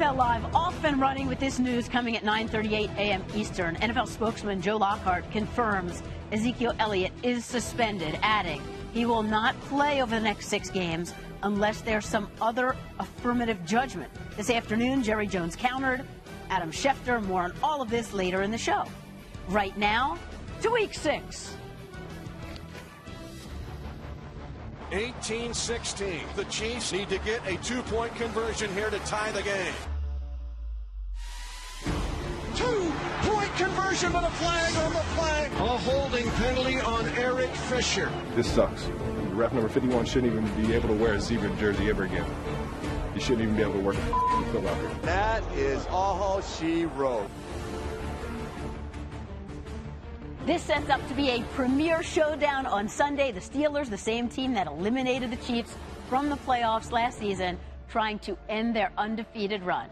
NFL Live off and running with this news coming at 9:38 a.m. Eastern. NFL spokesman Joe Lockhart confirms Ezekiel Elliott is suspended, adding he will not play over the next 6 games unless there's some other affirmative judgment. This afternoon, Jerry Jones countered. Adam Schefter, more on all of this later in the show. Right now, to Week 6. 18-16. The Chiefs need to get a 2-point conversion here to tie the game. 2-point conversion, but a flag on the flag. A holding penalty on Eric Fisher. This sucks. Ref number 51 shouldn't even be able to wear a zebra jersey ever again. He shouldn't even be able to work a foot locker. That is all she wrote. This sets up to be a premier showdown on Sunday. The Steelers, the same team that eliminated the Chiefs from the playoffs last season, trying to end their undefeated run.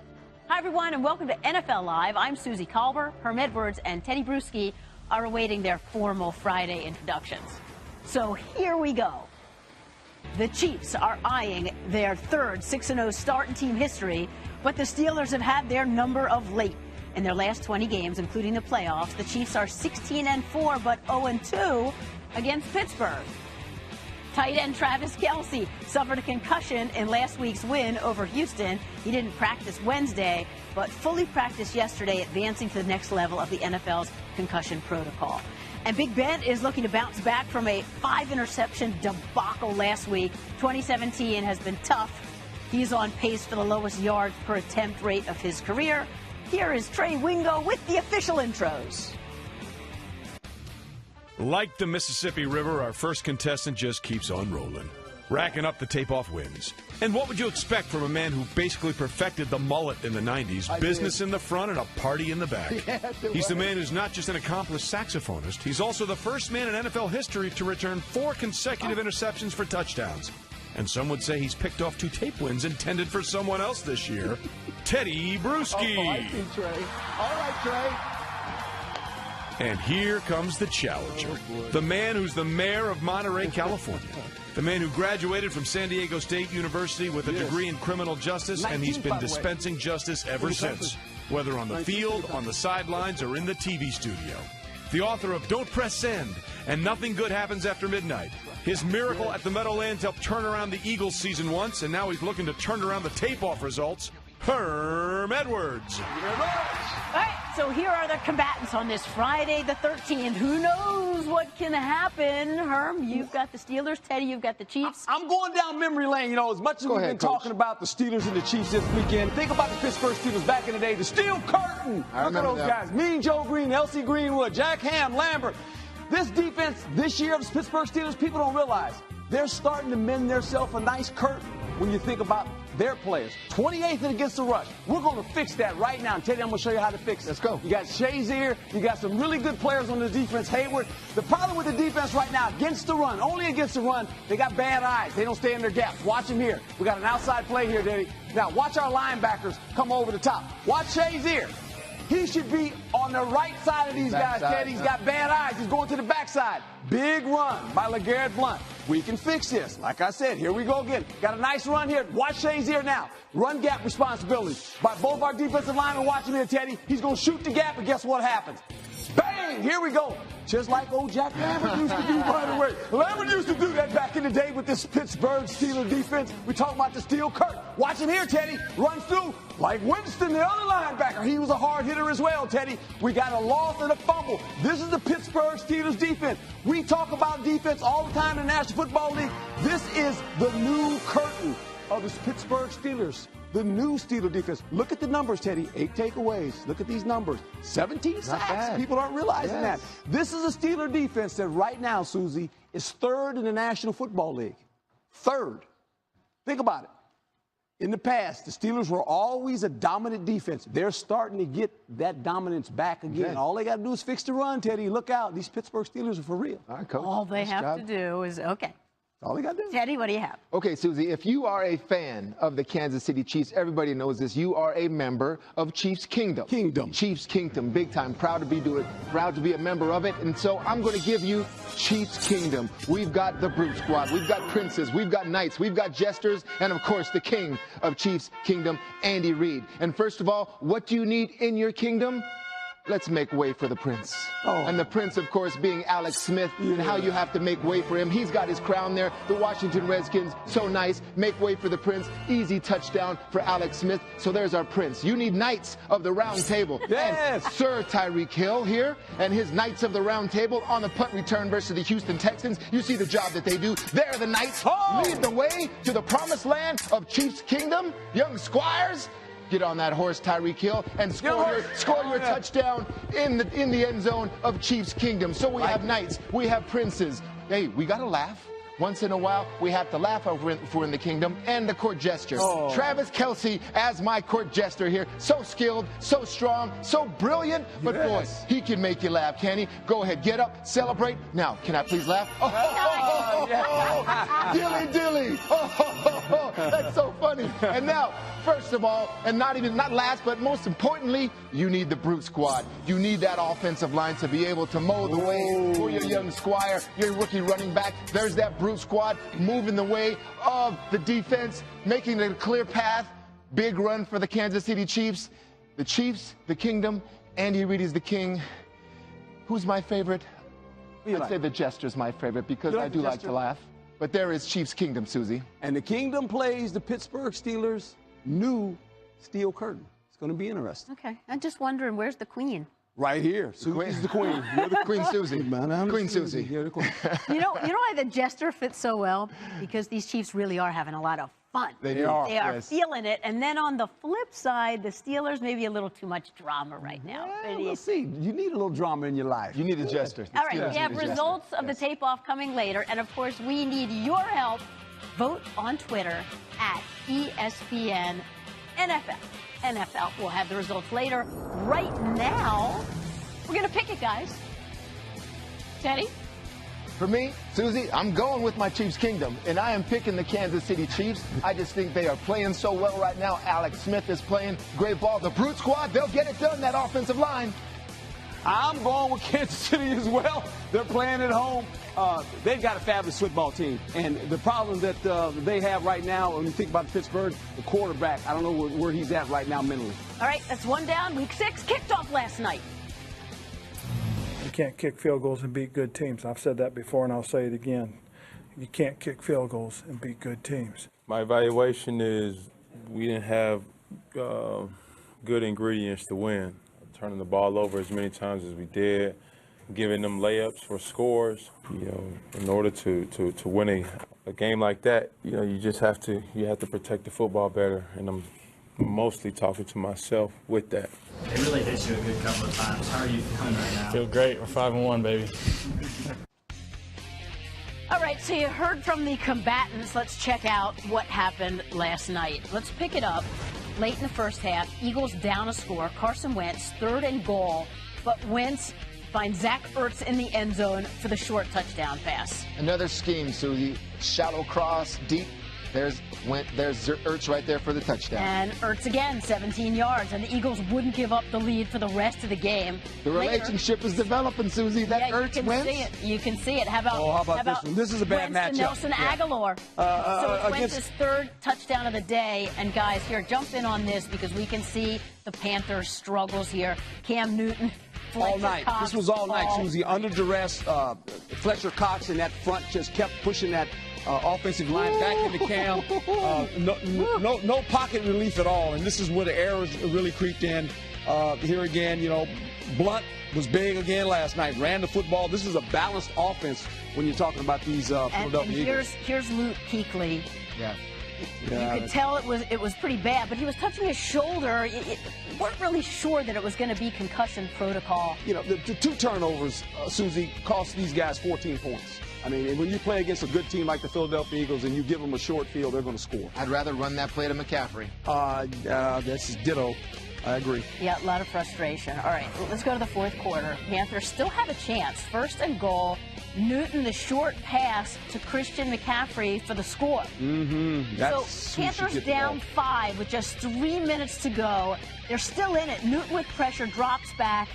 Hi, everyone, and welcome to NFL Live. I'm Susie Colber. Herm Edwards and Teddy Bruschi are awaiting their formal Friday introductions. So here we go. The Chiefs are eyeing their third 6-0 start in team history, but the Steelers have had their number of late. In their last 20 games, including the playoffs, the Chiefs are 16-4, but 0-2 against Pittsburgh. Tight end Travis Kelce suffered a concussion in last week's win over Houston. He didn't practice Wednesday, but fully practiced yesterday, advancing to the next level of the NFL's concussion protocol. And Big Ben is looking to bounce back from a 5-interception debacle last week. 2017 has been tough. He's on pace for the lowest yards per attempt rate of his career. Here is Trey Wingo with the official intros. Like the Mississippi River, our first contestant just keeps on rolling, racking up the tape-off wins. And what would you expect from a man who basically perfected the mullet in the 90s, business in the front and a party in the back? He's the man who's not just an accomplished saxophonist, he's also the first man in NFL history to return 4 consecutive interceptions for touchdowns. And some would say he's picked off 2 tape wins intended for someone else this year. Teddy Bruschi. Oh, I see, Trey. All right, Trey. And here comes the challenger, the man who's the mayor of Monterey, California, the man who graduated from San Diego State University with a degree in criminal justice, and he's been dispensing justice ever since, whether on the field, on the sidelines, or in the TV studio. The author of Don't Press Send and Nothing Good Happens After Midnight. His miracle at the Meadowlands helped turn around the Eagles season once, and now he's looking to turn around the tape-off results. Herm Edwards. All right, so here are the combatants on this Friday the 13th. Who knows what can happen? Herm, you've got the Steelers. Teddy, you've got the Chiefs. I'm going down memory lane. You know, as much as we've been talking about the Steelers and the Chiefs this weekend, think about the Pittsburgh Steelers back in the day. The Steel Curtain. Look at those guys. Mean Joe Green, Elsie Greenwood, Jack Ham, Lambert. This defense this year of the Pittsburgh Steelers, people don't realize they're starting to mend themselves a nice curtain when you think about their players. 28th against the rush. We're going to fix that right now. And Teddy, I'm going to show you how to fix it. Let's go. You got Shazier. You got some really good players on the defense. Hayward. The problem with the defense right now, against the run, only against the run, they got bad eyes. They don't stay in their gaps. Watch them here. We got an outside play here, Teddy. Now, watch our linebackers come over the top. Watch Shazier. He should be on the right side of these guys, Teddy. He's got bad eyes. He's going to the backside. Big run by LeGarrette Blount. We can fix this. Like I said, here we go again. Got a nice run here. Watch Shazier now. Run gap responsibility by both our defensive linemen. Watch him here, Teddy. He's going to shoot the gap, and guess what happens? Bang! Here we go. Just like old Jack Lambert used to do, by the way. Lambert used to do that back in the day with this Pittsburgh Steelers defense. We talk about the steel curtain. Watch him here, Teddy. Runs through like Winston, the other linebacker. He was a hard hitter as well, Teddy. We got a loss and a fumble. This is the Pittsburgh Steelers defense. We talk about defense all the time in the National Football League. This is the new curtain of the Pittsburgh Steelers. The new Steeler defense. Look at the numbers, Teddy. 8 takeaways. Look at these numbers. 17 sacks. People aren't realizing that. This is a Steeler defense that right now, Susie, is 3rd in the National Football League. 3rd. Think about it. In the past, the Steelers were always a dominant defense. They're starting to get that dominance back again. All they got to do is fix the run, Teddy. Look out. These Pittsburgh Steelers are for real. All they have to do is, okay. All they got to do. Teddy, what do you have? Okay, Susie, if you are a fan of the Kansas City Chiefs, everybody knows this. You are a member of Chiefs Kingdom. Chiefs Kingdom, big time. Proud to be a member of it. And so I'm going to give you Chiefs Kingdom. We've got the Brute Squad. We've got princes. We've got knights. We've got jesters. And, of course, the king of Chiefs Kingdom, Andy Reid. And first of all, what do you need in your kingdom? Let's make way for the prince. And the prince, of course, being Alex Smith, and how you have to make way for him. He's got his crown there. The Washington Redskins, so nice. Make way for the prince. Easy touchdown for Alex Smith. So there's our prince. You need Knights of the Round Table. Yes. And Sir Tyreek Hill here and his Knights of the Round Table on the punt return versus the Houston Texans. You see the job that they do. They're the Knights. Lead the way to the promised land of Chiefs Kingdom. Young squires. Get on that horse, Tyreek Hill, and score your touchdown in the end zone of Chiefs Kingdom. So we have knights, we have princes. Hey, we got to laugh. Once in a while, we have to laugh if we're in the kingdom. And the court jester. Travis Kelce as my court jester here. So skilled, so strong, so brilliant. But boy, he can make you laugh, can he? Go ahead, get up, celebrate. Now, can I please laugh? Dilly dilly. That's so funny. And now, first of all, and not last, but most importantly, you need the Brute Squad. You need that offensive line to be able to mow the way for your young squire, your rookie running back. There's that Brute Squad moving the way of the defense, making it a clear path. Big run for the Kansas City Chiefs. The Chiefs, the kingdom. Andy Reid is the king. Who's my favorite? I'd say the jester's my favorite because I do like to laugh. But there is Chiefs Kingdom, Susie. And the kingdom plays the Pittsburgh Steelers' new steel curtain. It's going to be interesting. Okay. I'm just wondering, where's the queen? Right here. Susie's the queen. You're the Queen Susie. Queen Susie. You're the queen. You know why the jester fits so well? Because these Chiefs really are having a lot of fun. They are. They are feeling it. And then on the flip side, the Steelers, maybe a little too much drama right now. Yeah, we'll see. You need a little drama in your life. You need a jester. All right, we have results of the tape-off coming later. And, of course, we need your help. Vote on Twitter at ESPN NFL. NFL. We'll have the results later. Right now, we're going to pick it, guys. Teddy? For me, Susie, I'm going with my Chiefs Kingdom, and I am picking the Kansas City Chiefs. I just think they are playing so well right now. Alex Smith is playing great ball. The Brute Squad, they'll get it done, that offensive line. I'm going with Kansas City as well. They're playing at home. They've got a fabulous football team. And the problem that they have right now, when you think about Pittsburgh, the quarterback, I don't know where he's at right now mentally. All right, that's one down. Week 6 kicked off last night. You can't kick field goals and beat good teams. I've said that before, and I'll say it again. You can't kick field goals and beat good teams. My evaluation is we didn't have good ingredients to win. Turning the ball over as many times as we did, giving them layups for scores. You know, in order to win a game like that, you know, you have to protect the football better. And I'm mostly talking to myself with that. It really hits you a good couple of times. How are you feeling right now? Feel great. We're 5-1, baby. All right, so you heard from the combatants. Let's check out what happened last night. Let's pick it up. Late in the first half, Eagles down a score. Carson Wentz, 3rd and goal, but Wentz finds Zach Ertz in the end zone for the short touchdown pass. Another scheme, Susie. Shallow cross, deep. There's Ertz right there for the touchdown. And Ertz again, 17 yards. And the Eagles wouldn't give up the lead for the rest of the game. The relationship is developing, Susie. That Ertz wins. You can see it. How about this one? This is a bad matchup. Nelson Aguilar. So it's Wentz's 3rd touchdown of the day. And, guys, here, jump in on this because we can see the Panthers' struggles here. Cam Newton. All night. This was all night, Susie. Under duress, Fletcher Cox in that front just kept pushing that offensive line back into Cam. No pocket relief at all. And this is where the errors really creeped in. Here again, you know, Blunt was big again last night. Ran the football. This is a balanced offense when you're talking about these Philadelphia Eagles. Here's Luke Kuechly. Yeah. You could tell it was pretty bad, but he was touching his shoulder. Weren't really sure that it was going to be concussion protocol. You know, the 2 turnovers, Susie, cost these guys 14 points. I mean, when you play against a good team like the Philadelphia Eagles and you give them a short field, they're going to score. I'd rather run that play to McCaffrey. This is ditto. I agree. Yeah, a lot of frustration. All right, let's go to the 4th quarter. Panthers still have a chance. 1st and goal, Newton, the short pass to Christian McCaffrey for the score. So Panthers down 5 with just 3 minutes to go. They're still in it. Newton with pressure drops back,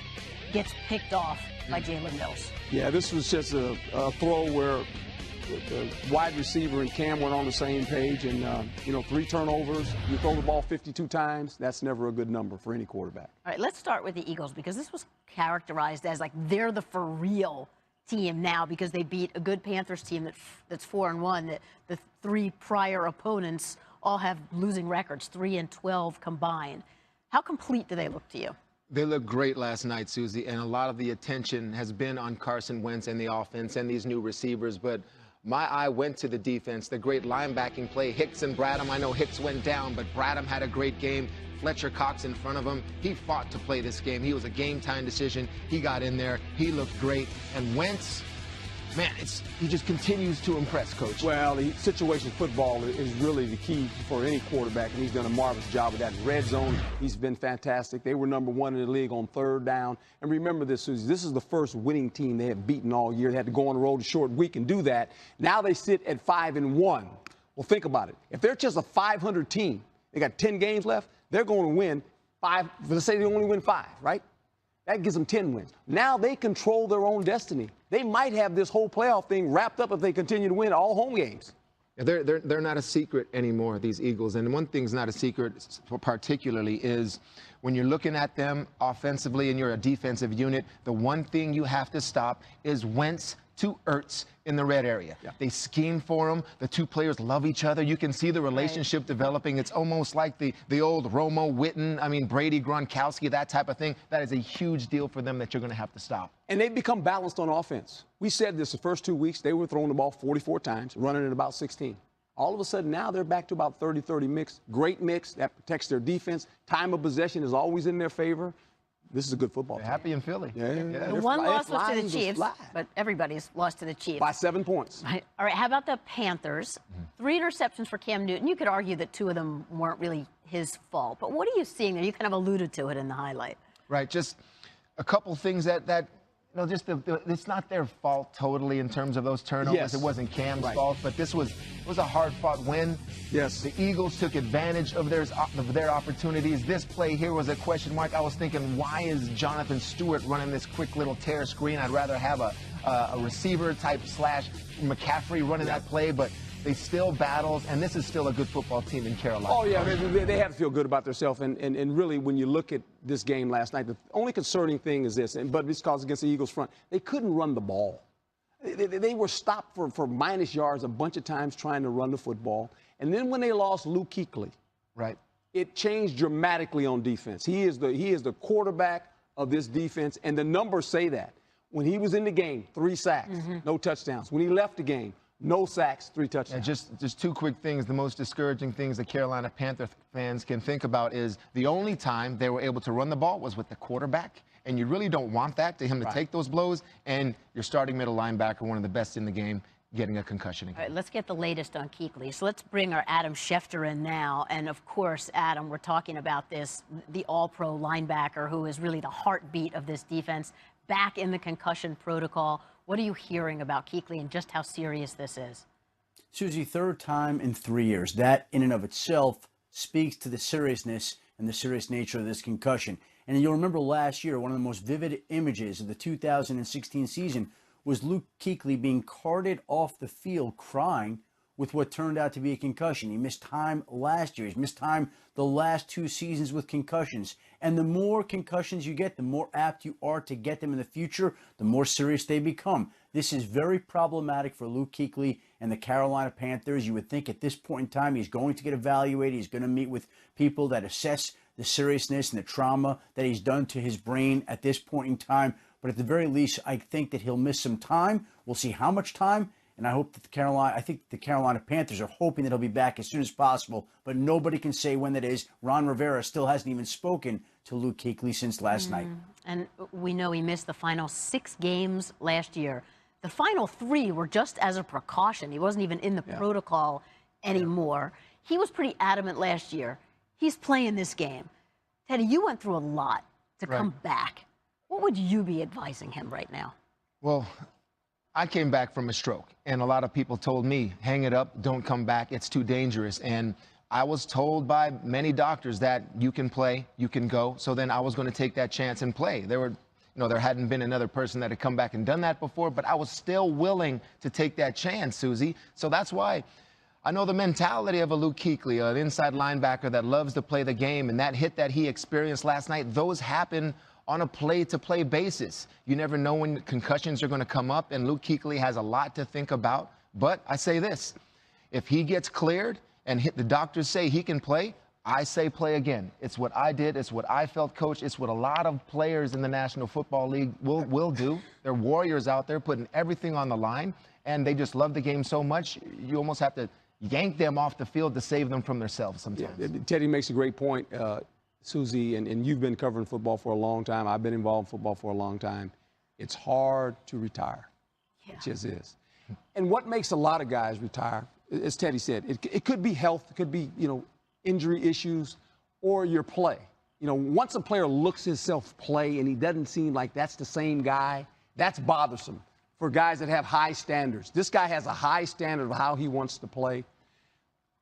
gets picked off by Jalen Mills. Yeah, this was just a throw where the wide receiver and Cam weren't on the same page, and 3 turnovers. You throw the ball 52 times. That's never a good number for any quarterback. All right, let's start with the Eagles, because this was characterized as like they're the for real team now, because they beat a good Panthers team that's 4-1. The 3 prior opponents all have losing records, 3-12 combined. How complete do they look to you? They looked great last night, Susie, and a lot of the attention has been on Carson Wentz and the offense and these new receivers, but my eye went to the defense, the great linebacking play. Hicks and Bradham, I know Hicks went down, but Bradham had a great game. Fletcher Cox in front of him. He fought to play this game. He was a game-time decision. He got in there. He looked great. And Wentz, man, he just continues to impress, Coach. Well, the situation football is really the key for any quarterback, and he's done a marvelous job with that. Red zone, he's been fantastic. They were #1 in the league on 3rd down. And remember this, Susie, this is the first winning team they have beaten all year. They had to go on the road a short week and do that. Now they sit at 5-1. Well, think about it. If they're just a 500 team, they got 10 games left, they're going to win 5. Let's say they only win 5, right? That gives them 10 wins. Now they control their own destiny. They might have this whole playoff thing wrapped up if they continue to win all home games. They're not a secret anymore, these Eagles. And one thing's not a secret particularly is when you're looking at them offensively and you're a defensive unit, the one thing you have to stop is Wentz to Ertz in the red area. Yeah. They scheme for him. The 2 players love each other. You can see the relationship developing. It's almost like the old Romo Witten, Brady Gronkowski, that type of thing. That is a huge deal for them that you're going to have to stop. And they've become balanced on offense. We said this the first 2 weeks. They were throwing the ball 44 times, running it about 16. All of a sudden, now they're back to about 30-30 mix. Great mix that protects their defense. Time of possession is always in their favor. This is a good football team. Happy in Philly. Yeah. The one loss was to the Chiefs, but everybody's lost to the Chiefs. By 7 points. Right. All right, how about the Panthers? 3 interceptions for Cam Newton. You could argue that 2 of them weren't really his fault. But what are you seeing there? You kind of alluded to it in the highlight. Right, just a couple things that it's not their fault totally in terms of those turnovers. Yes. It wasn't Cam's fault, but it was a hard-fought win. Yes. The Eagles took advantage of their opportunities. This play here was a question mark. I was thinking, why is Jonathan Stewart running this quick little tear screen? I'd rather have a receiver type / McCaffrey running that play, but they still battles, and this is still a good football team in Carolina. Oh, yeah, they have to feel good about themselves. And really, when you look at this game last night, the only concerning thing is this, but it's because against the Eagles front, they couldn't run the ball. They were stopped for minus yards a bunch of times trying to run the football. And then when they lost Luke Kuechly, right, it changed dramatically on defense. He is the quarterback of this defense, and the numbers say that. When he was in the game, 3 sacks, no touchdowns. When he left the game, no sacks, 3 touchdowns. And just 2 quick things. The most discouraging things that Carolina Panther fans can think about is the only time they were able to run the ball was with the quarterback. And you really don't want that, to him to take those blows. And your starting middle linebacker, one of the best in the game, getting a concussion again. All right, let's get the latest on Kuechly. So let's bring our Adam Schefter in now. And, of course, Adam, we're talking about this, the all-pro linebacker who is really the heartbeat of this defense, back in the concussion protocol. What are you hearing about Kuechly and just how serious this is? Susie, 3rd time in 3 years. That, in and of itself, speaks to the seriousness and the serious nature of this concussion. And you'll remember last year, one of the most vivid images of the 2016 season was Luke Kuechly being carted off the field crying with what turned out to be a concussion. He missed time last year. He's missed time the last 2 seasons with concussions. And the more concussions you get, the more apt you are to get them in the future, the more serious they become. This is very problematic for Luke Kuechly and the Carolina Panthers. You would think at this point in time he's going to get evaluated. He's going to meet with people that assess the seriousness and the trauma that he's done to his brain at this point in time. But at the very least, I think that he'll miss some time. We'll see how much time. And I hope that I think the Carolina Panthers are hoping that he'll be back as soon as possible, but nobody can say when that is. Ron Rivera still hasn't even spoken to Luke Kuechly since last night. And we know he missed the final 6 games last year. The final 3 were just as a precaution. He wasn't even in the protocol anymore. He was pretty adamant last year. He's playing this game. Teddy, you went through a lot to come back. What would you be advising him right now? Well, I came back from a stroke, and a lot of people told me, hang it up, don't come back, it's too dangerous. And I was told by many doctors that you can play, you can go. So then I was going to take that chance and play. There hadn't been another person that had come back and done that before, but I was still willing to take that chance, Susie. So that's why I know the mentality of a Luke Kuechly, an inside linebacker that loves to play the game, and that hit that he experienced last night, those happen on a play-to-play basis. You never know when concussions are going to come up, and Luke Kuechly has a lot to think about. But I say this, if he gets cleared and the doctors say he can play, I say play again. It's what I did. It's what I felt, Coach. It's what a lot of players in the National Football League will do. They're warriors out there putting everything on the line, and they just love the game so much, you almost have to yank them off the field to save them from themselves sometimes. Yeah, Teddy makes a great point. Susie, and you've been covering football for a long time. I've been involved in football for a long time. It's hard to retire. Yeah. It just is. And what makes a lot of guys retire, as Teddy said, it could be health, it could be, injury issues, or your play. Once a player looks himself play and he doesn't seem like that's the same guy, that's bothersome for guys that have high standards. This guy has a high standard of how he wants to play.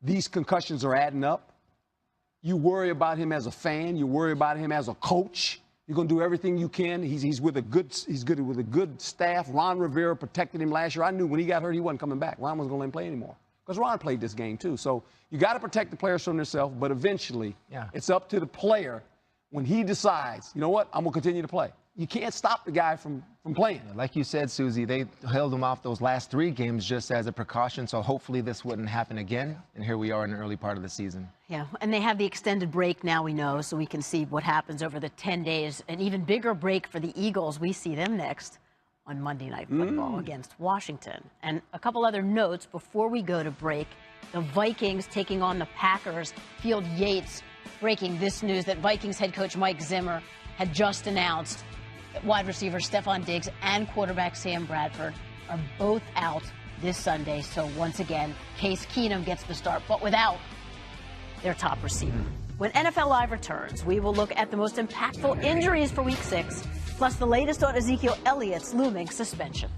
These concussions are adding up. You worry about him as a fan. You worry about him as a coach. You're going to do everything you can. He's with a good staff. Ron Rivera protected him last year. I knew when he got hurt, he wasn't coming back. Ron wasn't going to let him play anymore because Ron played this game too. So you got to protect the players from themselves, but eventually it's up to the player when he decides, you know what, I'm going to continue to play. You can't stop the guy from playing. Like you said, Susie, they held him off those last 3 games just as a precaution, so hopefully this wouldn't happen again. And here we are in the early part of the season. Yeah, and they have the extended break now, we know, so we can see what happens over the 10 days. An even bigger break for the Eagles. We see them next on Monday Night Football against Washington. And a couple other notes before we go to break. The Vikings taking on the Packers. Field Yates breaking this news that Vikings head coach Mike Zimmer had just announced that wide receiver Stephon Diggs and quarterback Sam Bradford are both out this Sunday. So once again, Case Keenum gets the start, but without their top receiver. When NFL Live returns, we will look at the most impactful injuries for Week 6, plus the latest on Ezekiel Elliott's looming suspension.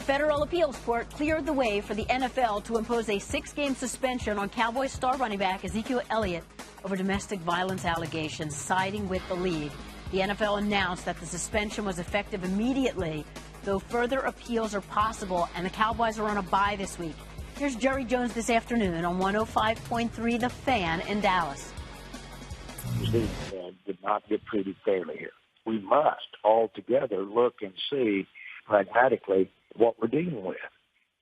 Federal appeals court cleared the way for the NFL to impose a 6-game suspension on Cowboys star running back Ezekiel Elliott over domestic violence allegations, siding with the league. The NFL announced that the suspension was effective immediately, though further appeals are possible, and the Cowboys are on a bye this week. Here's Jerry Jones this afternoon on 105.3 The Fan in Dallas. Did not get treated fairly here. We must all together look and see pragmatically what we're dealing with.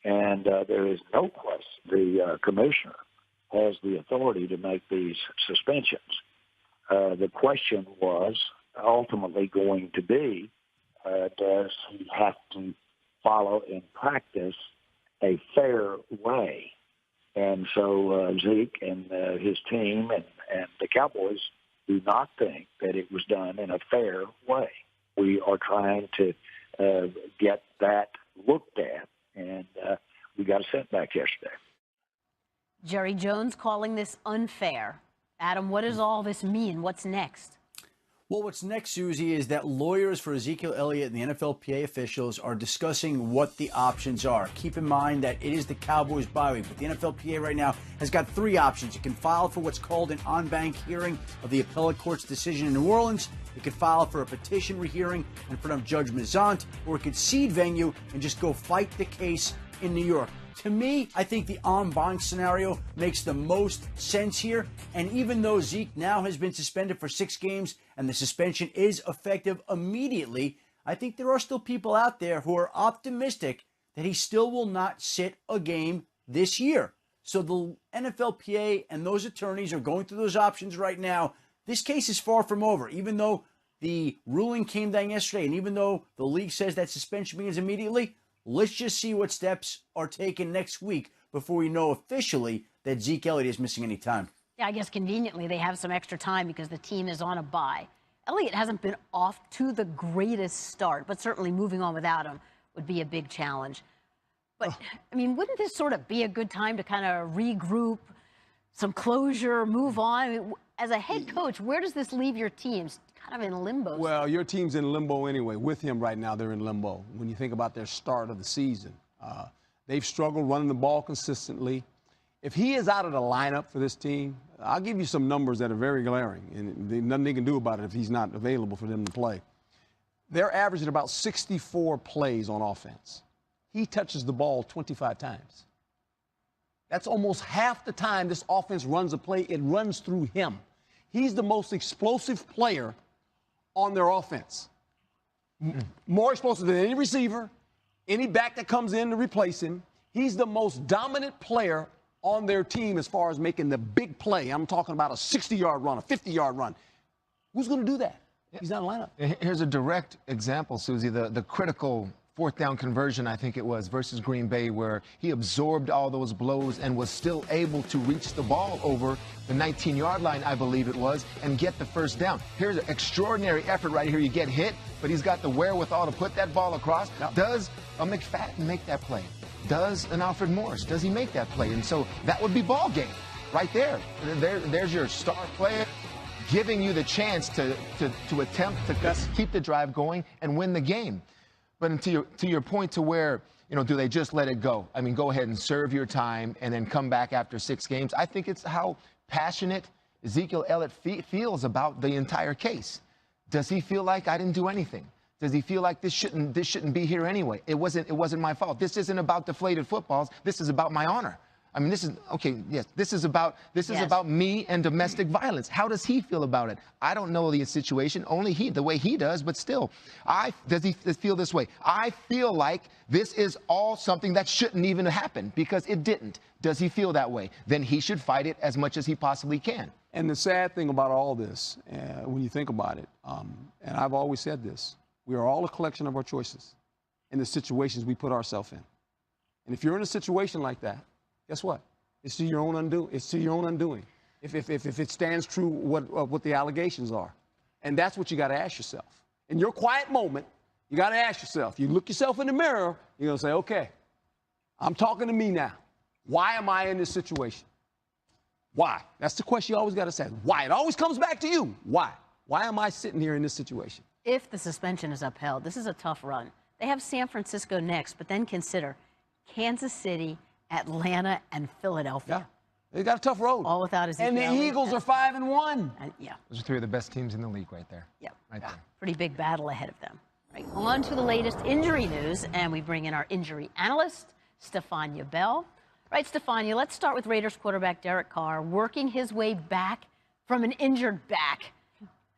And there is no question the commissioner has the authority to make these suspensions. The question was ultimately going to be, does he have to follow in practice a fair way? And so Zeke and his team and the Cowboys do not think that it was done in a fair way. We are trying to get that looked at, and we got a setback yesterday. Jerry Jones calling this unfair. Adam, what does all this mean? What's next? Well, what's next, Susie, is that lawyers for Ezekiel Elliott and the NFLPA officials are discussing what the options are. Keep in mind that it is the Cowboys' bye week, but the NFLPA right now has got 3 options. You can file for what's called an en-banc hearing of the appellate court's decision in New Orleans. You could file for a petition rehearing in front of Judge Mazant, or it could cede venue and just go fight the case in New York. To me, I think the en banc scenario makes the most sense here. And even though Zeke now has been suspended for 6 games and the suspension is effective immediately, I think there are still people out there who are optimistic that he still will not sit a game this year. So the NFLPA and those attorneys are going through those options right now. This case is far from over. Even though the ruling came down yesterday, and even though the league says that suspension begins immediately, let's just see what steps are taken next week before we know officially that Zeke Elliott is missing any time. Yeah, I guess conveniently they have some extra time because the team is on a bye. Elliott hasn't been off to the greatest start, but certainly moving on without him would be a big challenge. But, I mean, wouldn't this sort of be a good time to kind of regroup, some closure, move on? I mean, as a head coach, where does this leave your teams? Kind of in limbo. Well, your team's in limbo anyway. With him right now, they're in limbo. When you think about their start of the season, they've struggled running the ball consistently. If he is out of the lineup for this team, I'll give you some numbers that are very glaring, and nothing they can do about it if he's not available for them to play. They're averaging about 64 plays on offense. He touches the ball 25 times. That's almost half the time this offense runs a play, it runs through him. He's the most explosive player on their offense. More explosive than any receiver, any back that comes in to replace him. He's the most dominant player on their team as far as making the big play. I'm talking about a 60-yard run, a 50-yard run. Who's going to do that? He's not in the lineup. Here's a direct example, Susie, the critical fourth down conversion, I think it was, versus Green Bay, where he absorbed all those blows and was still able to reach the ball over the 19-yard line, I believe it was, and get the first down. Here's an extraordinary effort right here. You get hit, but he's got the wherewithal to put that ball across. Yep. Does a McFadden make that play? Does an Alfred Morris? Does he make that play? And so that would be ball game right there. There's your star player giving you the chance to attempt to keep the drive going and win the game. But to your point to where, do they just let it go? I mean, go ahead and serve your time and then come back after 6 games. I think it's how passionate Ezekiel Elliott feels about the entire case. Does he feel like I didn't do anything? Does he feel like this shouldn't be here anyway? It wasn't my fault. This isn't about deflated footballs. This is about my honor. I mean, this is about me and domestic violence. How does he feel about it? I don't know the situation, only the way he does, but still, does he feel this way? I feel like this is all something that shouldn't even happen because it didn't. Does he feel that way? Then he should fight it as much as he possibly can. And the sad thing about all this, when you think about it, and I've always said this, we are all a collection of our choices and the situations we put ourselves in. And if you're in a situation like that, guess what? It's to your own undoing. It's to your own undoing. If it stands true what the allegations are, and that's what you got to ask yourself. In your quiet moment, you got to ask yourself. You look yourself in the mirror. You're gonna say, "Okay, I'm talking to me now. Why am I in this situation? Why?" That's the question you always got to say. Why? It always comes back to you. Why? Why am I sitting here in this situation? If the suspension is upheld, this is a tough run. They have San Francisco next, but then consider Kansas City, Atlanta, and Philadelphia. Yeah, they got a tough road. All without Ezekiel. And the Eagles are 5-1. Yeah. Those are 3 of the best teams in the league right there. Yeah. Right there. Pretty big battle ahead of them. Right. On to the latest injury news, and we bring in our injury analyst, Stefania Bell. Right, Stefania, let's start with Raiders quarterback Derek Carr working his way back from an injured back.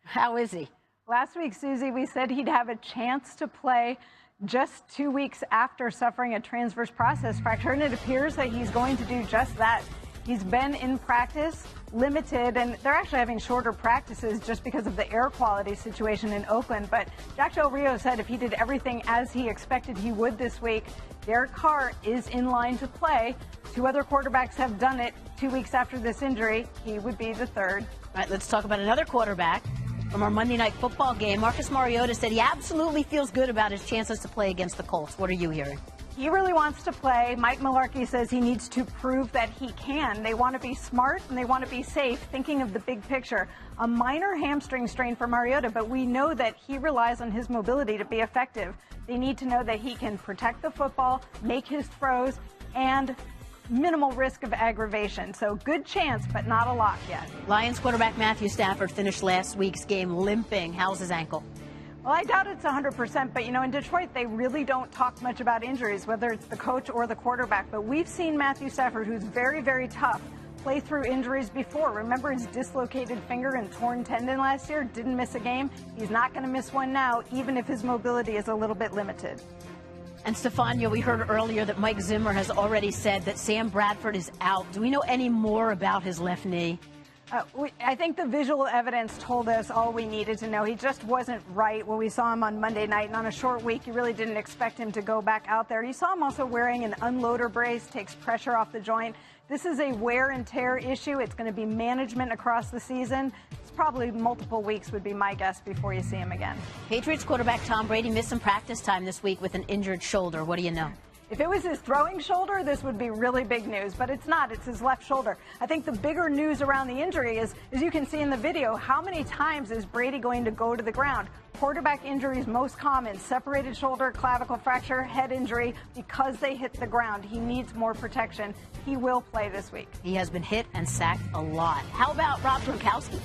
How is he? Last week, Susie, we said he'd have a chance to play just 2 weeks after suffering a transverse process fracture, and it appears that he's going to do just that. He's been in practice, limited, and they're actually having shorter practices just because of the air quality situation in Oakland. But Jack Del Rio said if he did everything as he expected he would this week, Derek Carr is in line to play. 2 other quarterbacks have done it 2 weeks after this injury. He would be the 3rd. All right, let's talk about another quarterback. From our Monday Night Football game, Marcus Mariota said he absolutely feels good about his chances to play against the Colts. What are you hearing? He really wants to play. Mike Mularkey says he needs to prove that he can. They want to be smart and they want to be safe, thinking of the big picture. A minor hamstring strain for Mariota, but we know that he relies on his mobility to be effective. They need to know that he can protect the football, make his throws, and minimal risk of aggravation. So good chance, but not a lock yet. Lions quarterback Matthew Stafford finished last week's game limping. How's his ankle? Well, I doubt it's 100%, but, in Detroit, they really don't talk much about injuries, whether it's the coach or the quarterback. But we've seen Matthew Stafford, who's very, very tough, play through injuries before. Remember his dislocated finger and torn tendon last year? Didn't miss a game. He's not going to miss one now, even if his mobility is a little bit limited. And Stefania, we heard earlier that Mike Zimmer has already said that Sam Bradford is out. Do we know any more about his left knee? I think the visual evidence told us all we needed to know. He just wasn't right when we saw him on Monday night, and on a short week, you really didn't expect him to go back out there. You saw him also wearing an unloader brace, takes pressure off the joint. This is a wear and tear issue. It's going to be management across the season. it's probably multiple weeks would be my guess before you see him again. Patriots quarterback Tom Brady missed some practice time this week with an injured shoulder. What do you know? If it was his throwing shoulder, this would be really big news, but it's not. It's his left shoulder. I think the bigger news around the injury is, as you can see in the video, how many times is Brady going to go to the ground? Quarterback injuries most common: separated shoulder, clavicle fracture, head injury, because they hit the ground. He needs more protection. He will play this week. He has been hit and sacked a lot. How about Rob Gronkowski?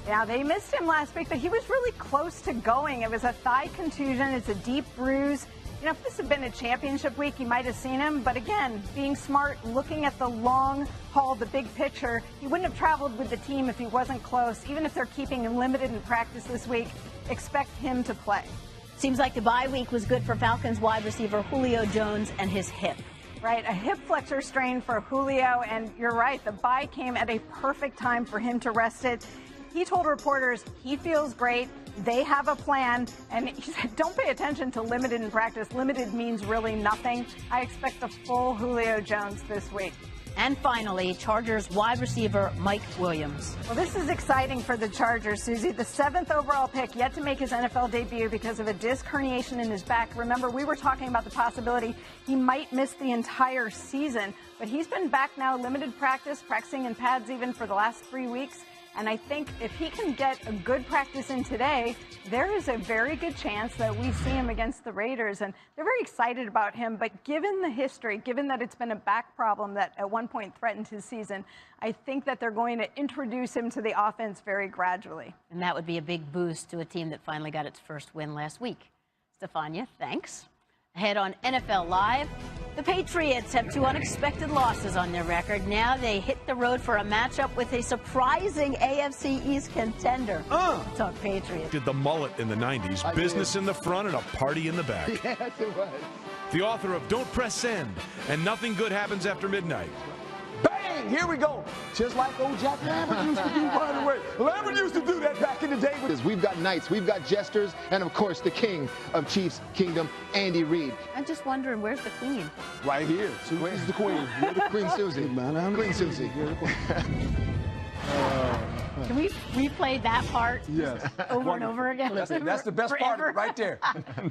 Yeah, they missed him last week, but he was really close to going. It was a thigh contusion. It's a deep bruise. You know, if this had been a championship week, you might have seen him. But again, being smart, looking at the long haul, the big picture, he wouldn't have traveled with the team if he wasn't close. Even if they're keeping him limited in practice this week, expect him to play. Seems like the bye week was good for Falcons wide receiver Julio Jones and his hip. Right, a hip flexor strain for Julio, and you're right, the bye came at a perfect time for him to rest it. He told reporters he feels great, they have a plan, and he said don't pay attention to limited in practice. Limited means really nothing. I expect the full Julio Jones this week. And finally, Chargers wide receiver Mike Williams. Well, this is exciting for the Chargers, Susie. The 7th overall pick, yet to make his NFL debut because of a disc herniation in his back. Remember, we were talking about the possibility he might miss the entire season, but he's been back now, limited practice, practicing in pads even for the last 3 weeks. And I think if he can get a good practice in today, there is a very good chance that we see him against the Raiders. And they're very excited about him. But given the history, given that it's been a back problem that at one point threatened his season, I think that they're going to introduce him to the offense very gradually. And that would be a big boost to a team that finally got its first win last week. Stefania, thanks. Ahead on NFL Live, the Patriots have 2 unexpected losses on their record. Now they hit the road for a matchup with a surprising AFC East contender. Talk Patriots. Did the mullet in the 90s, business in the front and a party in the back. Yes, it was. The author of Don't Press Send and Nothing Good Happens After Midnight. Bang! Here we go. Just like old Jack Lambert used to do, by the way. Lambert used to do that back in the day. We've got knights, we've got jesters, and of course the king of Chiefs Kingdom, Andy Reid. I'm just wondering, where's the queen? Right here. Susie's the queen. You're the Queen Susie. Queen Susie. Can we replay that part over and over again? That's the best part of it right there.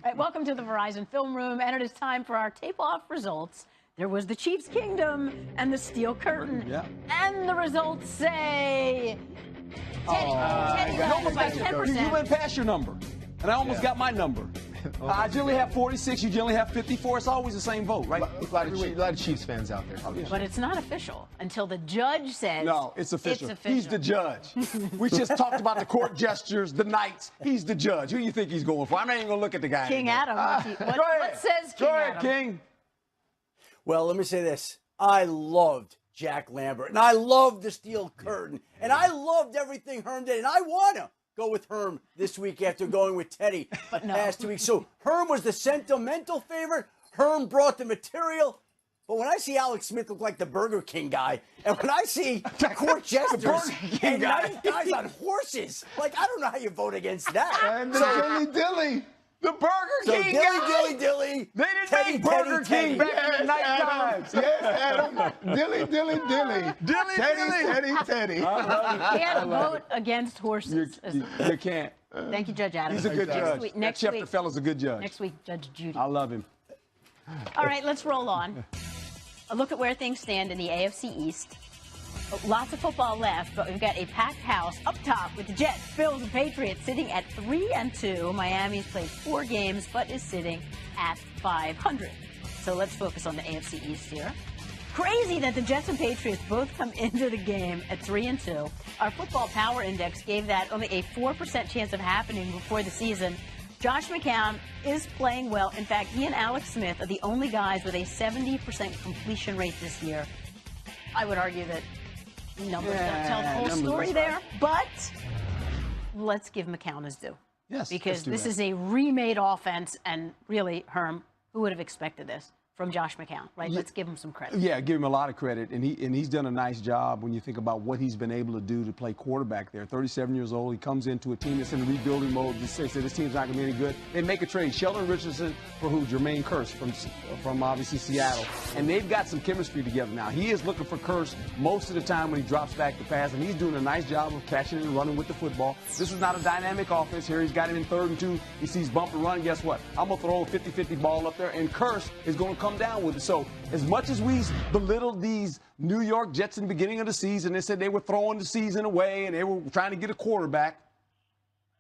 Right, welcome to the Verizon Film Room, and it is time for our tape-off results. There was the Chiefs Kingdom and the Steel Curtain. Yeah. And the results say Teddy won by 10%. You went past your number, and I almost got my number. I generally have 46. You generally have 54. It's always the same vote, right? A lot of Chiefs fans out there. But it's not official until the judge says no, it's official. He's the judge. We just talked about the court gestures, the knights. He's the judge. Who do you think he's going for? I'm not even going to look at the guy King anymore. Adam. What says King Adam? King. Well, let me say this. I loved Jack Lambert, and I loved the Steel Curtain, and I loved everything Herm did, and I want to go with Herm this week after going with Teddy the past 2 weeks. So Herm was the sentimental favorite. Herm brought the material. But when I see Alex Smith look like the Burger King guy, and when I see court jesters and nice guys on horses, like, I don't know how you vote against that. And the Dilly Dilly. The Burger King guy. Dilly. They didn't make Burger King back in the night times. Yes, Adam. Dilly. Teddy. You can't vote against horses. You can't. Thank you, Judge Adam. He's a good judge. Next week, the fellow's a good judge. Next week, Judge Judy. I love him. All right, let's roll on. A look at where things stand in the AFC East. Lots of football left, but we've got a packed house up top with the Jets, Bills, and Patriots sitting at 3-2. Miami's played 4 games, but is sitting at 500. So let's focus on the AFC East here. Crazy that the Jets and Patriots both come into the game at 3-2. Our Football Power Index gave that only a 4% chance of happening before the season. Josh McCown is playing well. In fact, he and Alex Smith are the only guys with a 70% completion rate this year. I would argue that numbers don't tell the whole story there, but let's give McCown his due. Yes, because this is a remade offense, and really, Herm, who would have expected this? from Josh McCown, right? Yeah. Let's give him some credit. Yeah, give him a lot of credit, and he's done a nice job when you think about what he's been able to do to play quarterback there. 37 years old, he comes into a team that's in rebuilding mode. They say this team's not going to be any good. They make a trade, Sheldon Richardson for who? Jermaine Kearse from obviously Seattle, and they've got some chemistry together now. He is looking for Kearse most of the time when he drops back to pass, and he's doing a nice job of catching and running with the football. This is not a dynamic offense here. He's got it in 3rd and 2. He sees bump and run. Guess what? I'm going to throw a 50-50 ball up there, and Kearse is going to come down with it. So as much as we belittled these New York Jets in the beginning of the season, they said they were throwing the season away and they were trying to get a quarterback.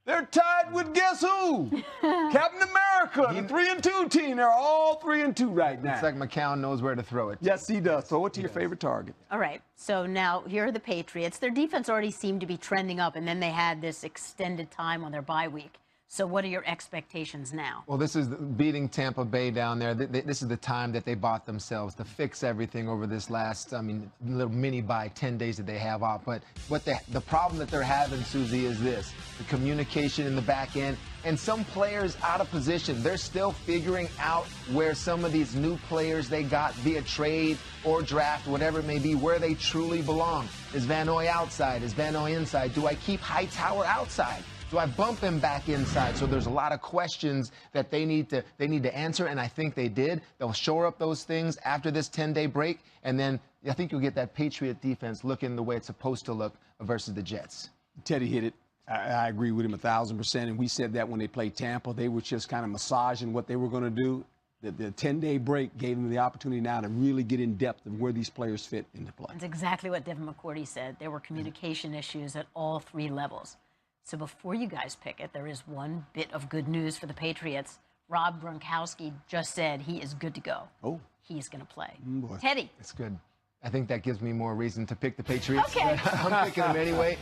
They're tied with guess who? Captain America, the 3-2 team. They're all 3-2 right now. It's like McCown knows where to throw it. Yes, he does. Throw it to your favorite target. All right. So now here are the Patriots. Their defense already seemed to be trending up, and then they had this extended time on their bye week. So what are your expectations now? Well, this is beating Tampa Bay down there. This is the time that they bought themselves to fix everything over this last, little mini bye, 10 days that they have off. But what the problem that they're having, Susie, is this: the communication in the back end, and some players out of position. They're still figuring out where some of these new players they got via trade or draft, whatever it may be, where they truly belong. Is Van Noy outside? Is Van Noy inside? Do I keep Hightower outside? Do I bump him back inside? So there's a lot of questions that they need to answer, and I think they did. They'll shore up those things after this 10-day break, and then I think you'll get that Patriot defense looking the way it's supposed to look versus the Jets. Teddy hit it. I agree with him 1,000%, and we said that when they played Tampa. They were just kind of massaging what they were going to do. The 10-day break gave them the opportunity now to really get in depth of where these players fit into play. That's exactly what Devin McCourty said. There were communication issues at all 3 levels. So before you guys pick it, there is one bit of good news for the Patriots. Rob Gronkowski just said he is good to go. Oh. He's going to play. Boy. Teddy. It's good. I think that gives me more reason to pick the Patriots. Okay. I'm picking them anyway.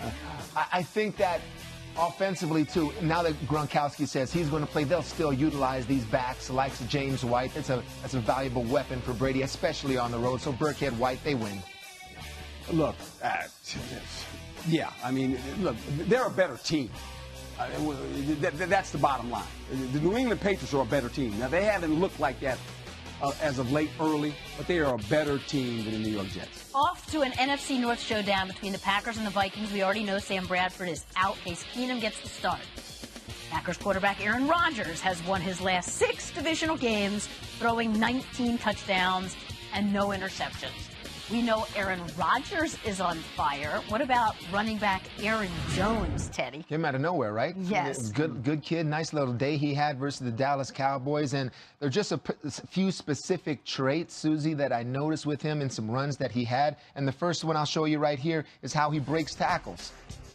I think that offensively, too, now that Gronkowski says he's going to play, they'll still utilize these backs like James White. That's a valuable weapon for Brady, especially on the road. So Burkhead, White, they win. Look, yeah, look, they're a better team. That's the bottom line. The New England Patriots are a better team. Now, they haven't looked like that as of late early, but they are a better team than the New York Jets. Off to an NFC North showdown between the Packers and the Vikings. We already know Sam Bradford is out. Case Keenum gets the start. Packers quarterback Aaron Rodgers has won his last 6 divisional games, throwing 19 touchdowns and no interceptions. We know Aaron Rodgers is on fire. What about running back Aaron Jones, Teddy? Came out of nowhere, right? Yes. Good kid. Nice little day he had versus the Dallas Cowboys. And there are just a few specific traits, Susie, that I noticed with him in some runs that he had. And the first one I'll show you right here is how he breaks tackles.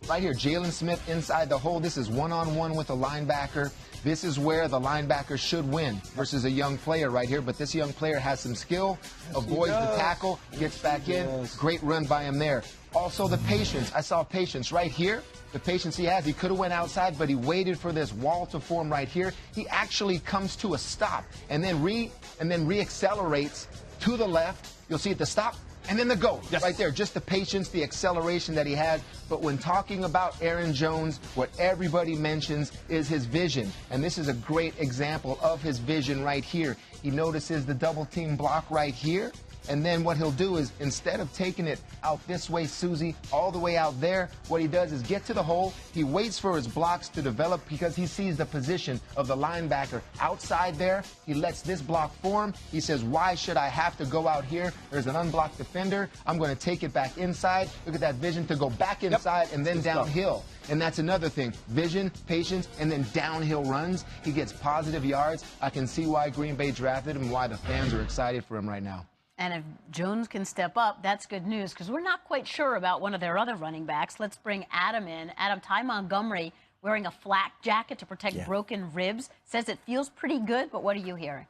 Right here, Jalen Smith inside the hole. This is one-on-one with a linebacker. This is where the linebacker should win versus a young player right here. But this young player has some skill, avoids the tackle, gets back in. Great run by him there. Also the patience. I saw patience right here. The patience he has. He could have went outside, but he waited for this wall to form right here. He actually comes to a stop and then re-accelerates to the left. You'll see at the stop. And then the go, right there, just the patience, the acceleration that he has. But when talking about Aaron Jones, what everybody mentions is his vision. And this is a great example of his vision right here. He notices the double team block right here. And then what he'll do is, instead of taking it out this way, Susie, all the way out there, what he does is get to the hole. He waits for his blocks to develop because he sees the position of the linebacker outside there. He lets this block form. He says, why should I have to go out here? There's an unblocked defender. I'm going to take it back inside. Look at that vision to go back inside and then downhill. And that's another thing. Vision, patience, and then downhill runs. He gets positive yards. I can see why Green Bay drafted him and why the fans are excited for him right now. And if Jones can step up, that's good news, because we're not quite sure about one of their other running backs. Let's bring Adam in. Adam, Ty Montgomery, wearing a flak jacket to protect broken ribs, says it feels pretty good, but what are you hearing?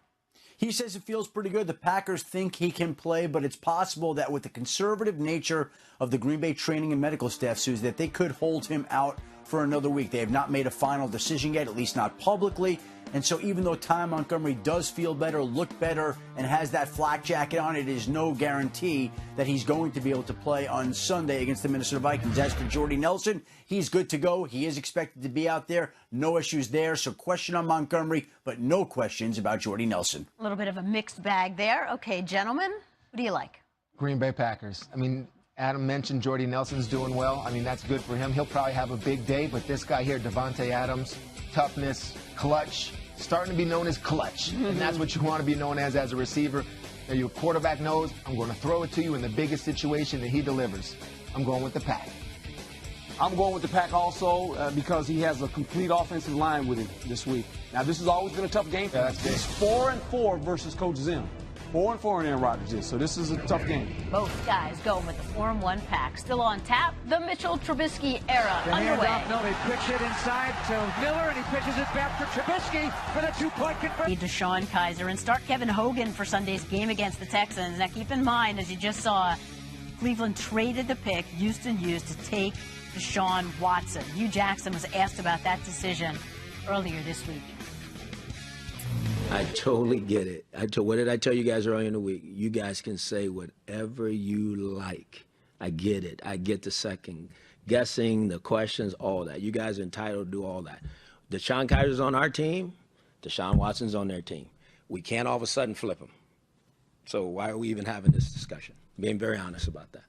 He says it feels pretty good. The Packers think he can play, but it's possible that with the conservative nature of the Green Bay training and medical staff, Suze, that they could hold him out for another week. They have not made a final decision yet, at least not publicly. And so even though Ty Montgomery does feel better, look better, and has that flak jacket on, it is no guarantee that he's going to be able to play on Sunday against the Minnesota Vikings. As for Jordy Nelson, he's good to go. He is expected to be out there. No issues there. So question on Montgomery, but no questions about Jordy Nelson. A little bit of a mixed bag there. Okay, gentlemen, what do you like? Green Bay Packers. I mean, Adam mentioned Jordy Nelson's doing well. I mean, that's good for him. He'll probably have a big day, but this guy here, Devontae Adams, toughness, clutch, starting to be known as clutch. And that's what you want to be known as a receiver. Now, your quarterback knows, I'm going to throw it to you in the biggest situation that he delivers. I'm going with the Pack. I'm going with the Pack also because he has a complete offensive line with him this week. Now, this has always been a tough game for him. He's 4-4 versus Coach Zim. 4-4 in Aaron Rodgers is, so this is a tough game. Both guys going with the 4-1 Pack. Still on tap, the Mitchell Trubisky era underway. No, they pitch it inside to Miller, and he pitches it back for Trubisky for the 2-point conversion. DeShone Kizer and start Kevin Hogan for Sunday's game against the Texans. Now keep in mind, as you just saw, Cleveland traded the pick Houston used to take Deshaun Watson. Hugh Jackson was asked about that decision earlier this week. I totally get it. What did I tell you guys earlier in the week? You guys can say whatever you like. I get it. I get the second guessing, the questions, all that. You guys are entitled to do all that. DeShone Kizer's on our team. Deshaun Watson's on their team. We can't all of a sudden flip them. So why are we even having this discussion? Being very honest about that.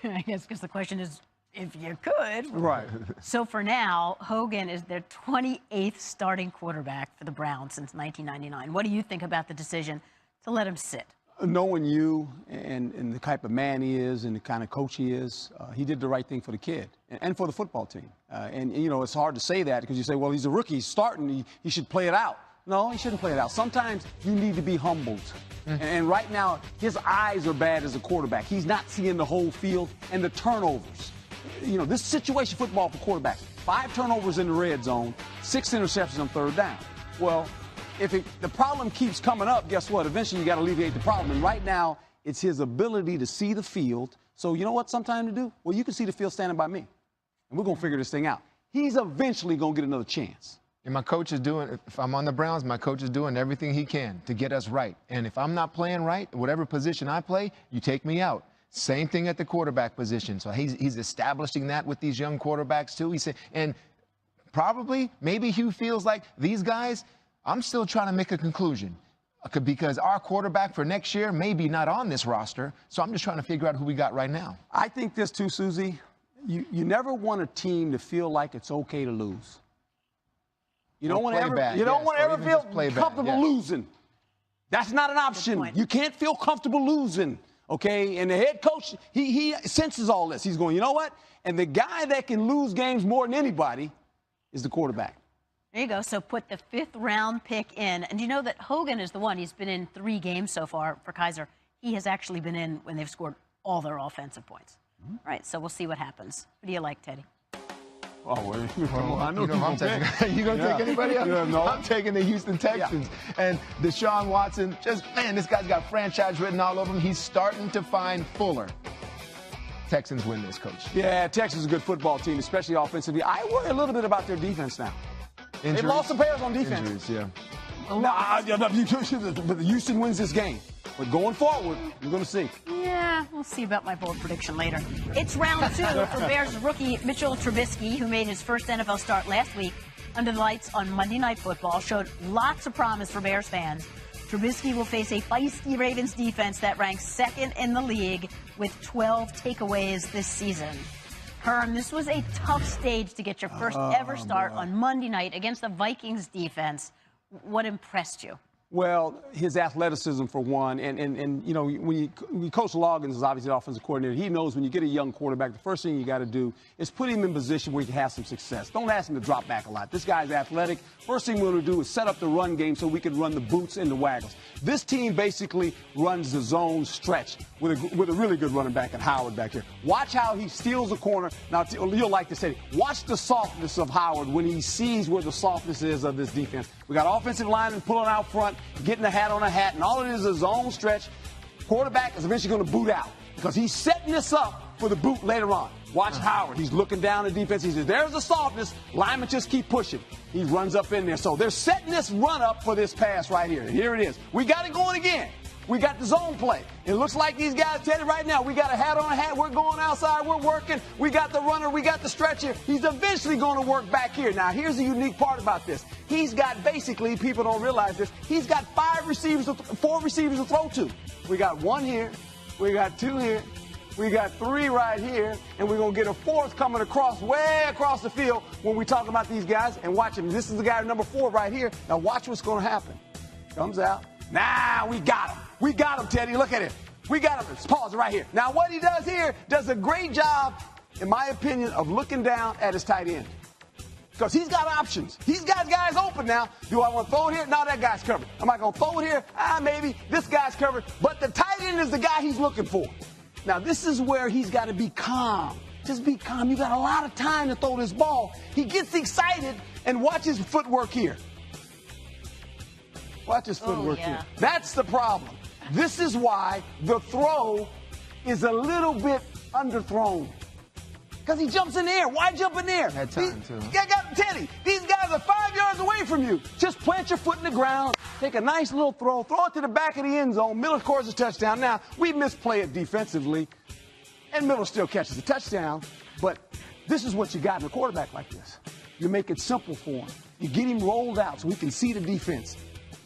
I guess because the question is, if you could. Right. So for now, Hogan is their 28th starting quarterback for the Browns since 1999. What do you think about the decision to let him sit? Knowing you and the type of man he is and the kind of coach he is, he did the right thing for the kid and for the football team. And, you know, it's hard to say that because you say, well, he's a rookie, he's starting, he should play it out. No, he shouldn't play it out. Sometimes you need to be humbled. And right now, his eyes are bad as a quarterback. He's not seeing the whole field and the turnovers. You know, this situation football for quarterbacks. 5 turnovers in the red zone, 6 interceptions on third down. Well, if the problem keeps coming up, guess what? Eventually you got to alleviate the problem. And right now, it's his ability to see the field. So you know what sometime to do? Well, you can see the field standing by me. And we're going to figure this thing out. He's eventually going to get another chance. And my coach is doing, if I'm on the Browns, my coach is doing everything he can to get us right. And if I'm not playing right, whatever position I play, you take me out. Same thing at the quarterback position. So he's establishing that with these young quarterbacks too. He said, and probably, maybe Hugh feels like these guys, I'm still trying to make a conclusion because our quarterback for next year may be not on this roster. So I'm just trying to figure out who we got right now. I think this too, Susie. You never want a team to feel like it's okay to lose. You don't want to ever feel comfortable losing. That's not an option. You can't feel comfortable losing. Okay, and the head coach, he senses all this. He's going, you know what? And the guy that can lose games more than anybody is the quarterback. There you go. So put the 5th-round pick in. And you know that Hogan is the one. He's been in 3 games so far for Kizer. He has actually been in when they've scored all their offensive points. All right, so we'll see what happens. What do you like, Teddy? Oh, well, I know I'm taking. You gonna take anybody else? Yeah, no. I'm taking the Houston Texans. Yeah. And Deshaun Watson, this guy's got franchise written all over him. He's starting to find Fuller. Texans win this, Coach. Yeah, Texans is a good football team, especially offensively. I worry a little bit about their defense now. They've lost some players on defense. Injuries, yeah. But Houston wins this game. But going forward, we're going to see. Yeah, we'll see about my bold prediction later. It's round 2 for Bears rookie Mitchell Trubisky, who made his first NFL start last week under the lights on Monday Night Football. Showed lots of promise for Bears fans. Trubisky will face a feisty Ravens defense that ranks 2nd in the league with 12 takeaways this season. Herm, this was a tough stage to get your first ever start on Monday night against the Vikings defense. What impressed you? Well, his athleticism for one, and you know, when Coach Loggins is obviously the offensive coordinator, he knows when you get a young quarterback, the first thing you got to do is put him in position where he can have some success. Don't ask him to drop back a lot. This guy's athletic. First thing we're going to do is set up the run game so we can run the boots and the waggles. This team basically runs the zone stretch with a really good running back and Howard back here. Watch how he steals a corner. Now, you'll like to say, watch the softness of Howard when he sees where the softness is of this defense. We got offensive linemen pulling out front, getting a hat on a hat, and all it is a zone stretch. Quarterback is eventually going to boot out because he's setting this up for the boot later on. Watch Howard. He's looking down the defense. He says, there's the softness. Linemen just keep pushing. He runs up in there. So they're setting this run up for this pass right here. And here it is. We got it going again. We got the zone play. It looks like these guys, Teddy, right now, we got a hat on a hat. We're going outside. We're working. We got the runner. We got the stretcher. He's eventually going to work back here. Now, here's the unique part about this. He's got basically, people don't realize this, he's got 4 receivers to throw to. We got 1 here. We got 2 here. We got 3 right here. And we're going to get a 4th coming across, way across the field when we talk about these guys. And watch him. This is the guy number 4 right here. Now, watch what's going to happen. Comes out. Now we got him. We got him, Teddy. Look at it. We got him. Let's pause right here. Now, what he does here does a great job, in my opinion, of looking down at his tight end. Because he's got options. He's got guys open now. Do I want to throw it here? No, that guy's covered. Am I going to throw it here? Maybe. This guy's covered. But the tight end is the guy he's looking for. Now, this is where he's got to be calm. Just be calm. You got a lot of time to throw this ball. He gets excited, and watch his footwork here. Watch his footwork here. That's the problem. This is why the throw is a little bit underthrown. Because he jumps in the air. Why jump in the air? Had time to. Teddy, these guys are 5 yards away from you. Just plant your foot in the ground, take a nice little throw it to the back of the end zone. Miller scores a touchdown. Now, we misplay it defensively, and Miller still catches a touchdown. But this is what you got in a quarterback like this. You make it simple for him. You get him rolled out so he can see the defense.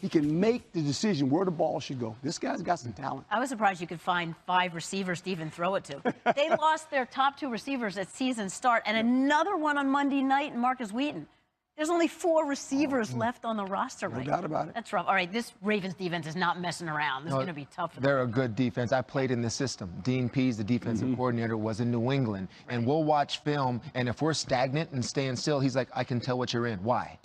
He can make the decision where the ball should go. This guy's got some talent. I was surprised you could find 5 receivers to even throw it to. They lost their top 2 receivers at season start, and another one on Monday night in Marcus Wheaton. There's only 4 receivers left on the roster right now. No doubt about it. That's rough. All right, this Ravens defense is not messing around. This is going to be tough for them. They're a good defense. I played in the system. Dean Pease, the defensive coordinator, was in New England. And we'll watch film, and if we're stagnant and staying still, he's like, I can tell what you're in. Why?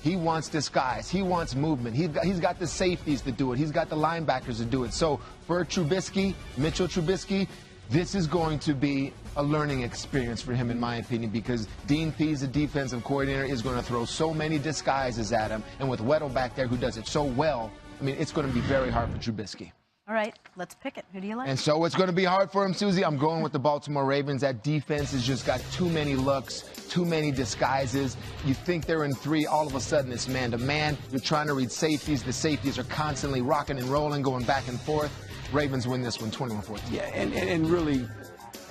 He wants disguise. He wants movement. He's got the safeties to do it. He's got the linebackers to do it. So for Trubisky, Mitchell Trubisky, this is going to be a learning experience for him, in my opinion, because Dean Pease, the defensive coordinator, is going to throw so many disguises at him. And with Weddle back there, who does it so well, I mean, it's going to be very hard for Trubisky. All right, let's pick it. Who do you like? And so it's going to be hard for him, Susie. I'm going with the Baltimore Ravens. That defense has just got too many looks, too many disguises. You think they're in 3, all of a sudden it's man-to-man. You're trying to read safeties. The safeties are constantly rocking and rolling, going back and forth. Ravens win this one 21-14. Yeah, and really,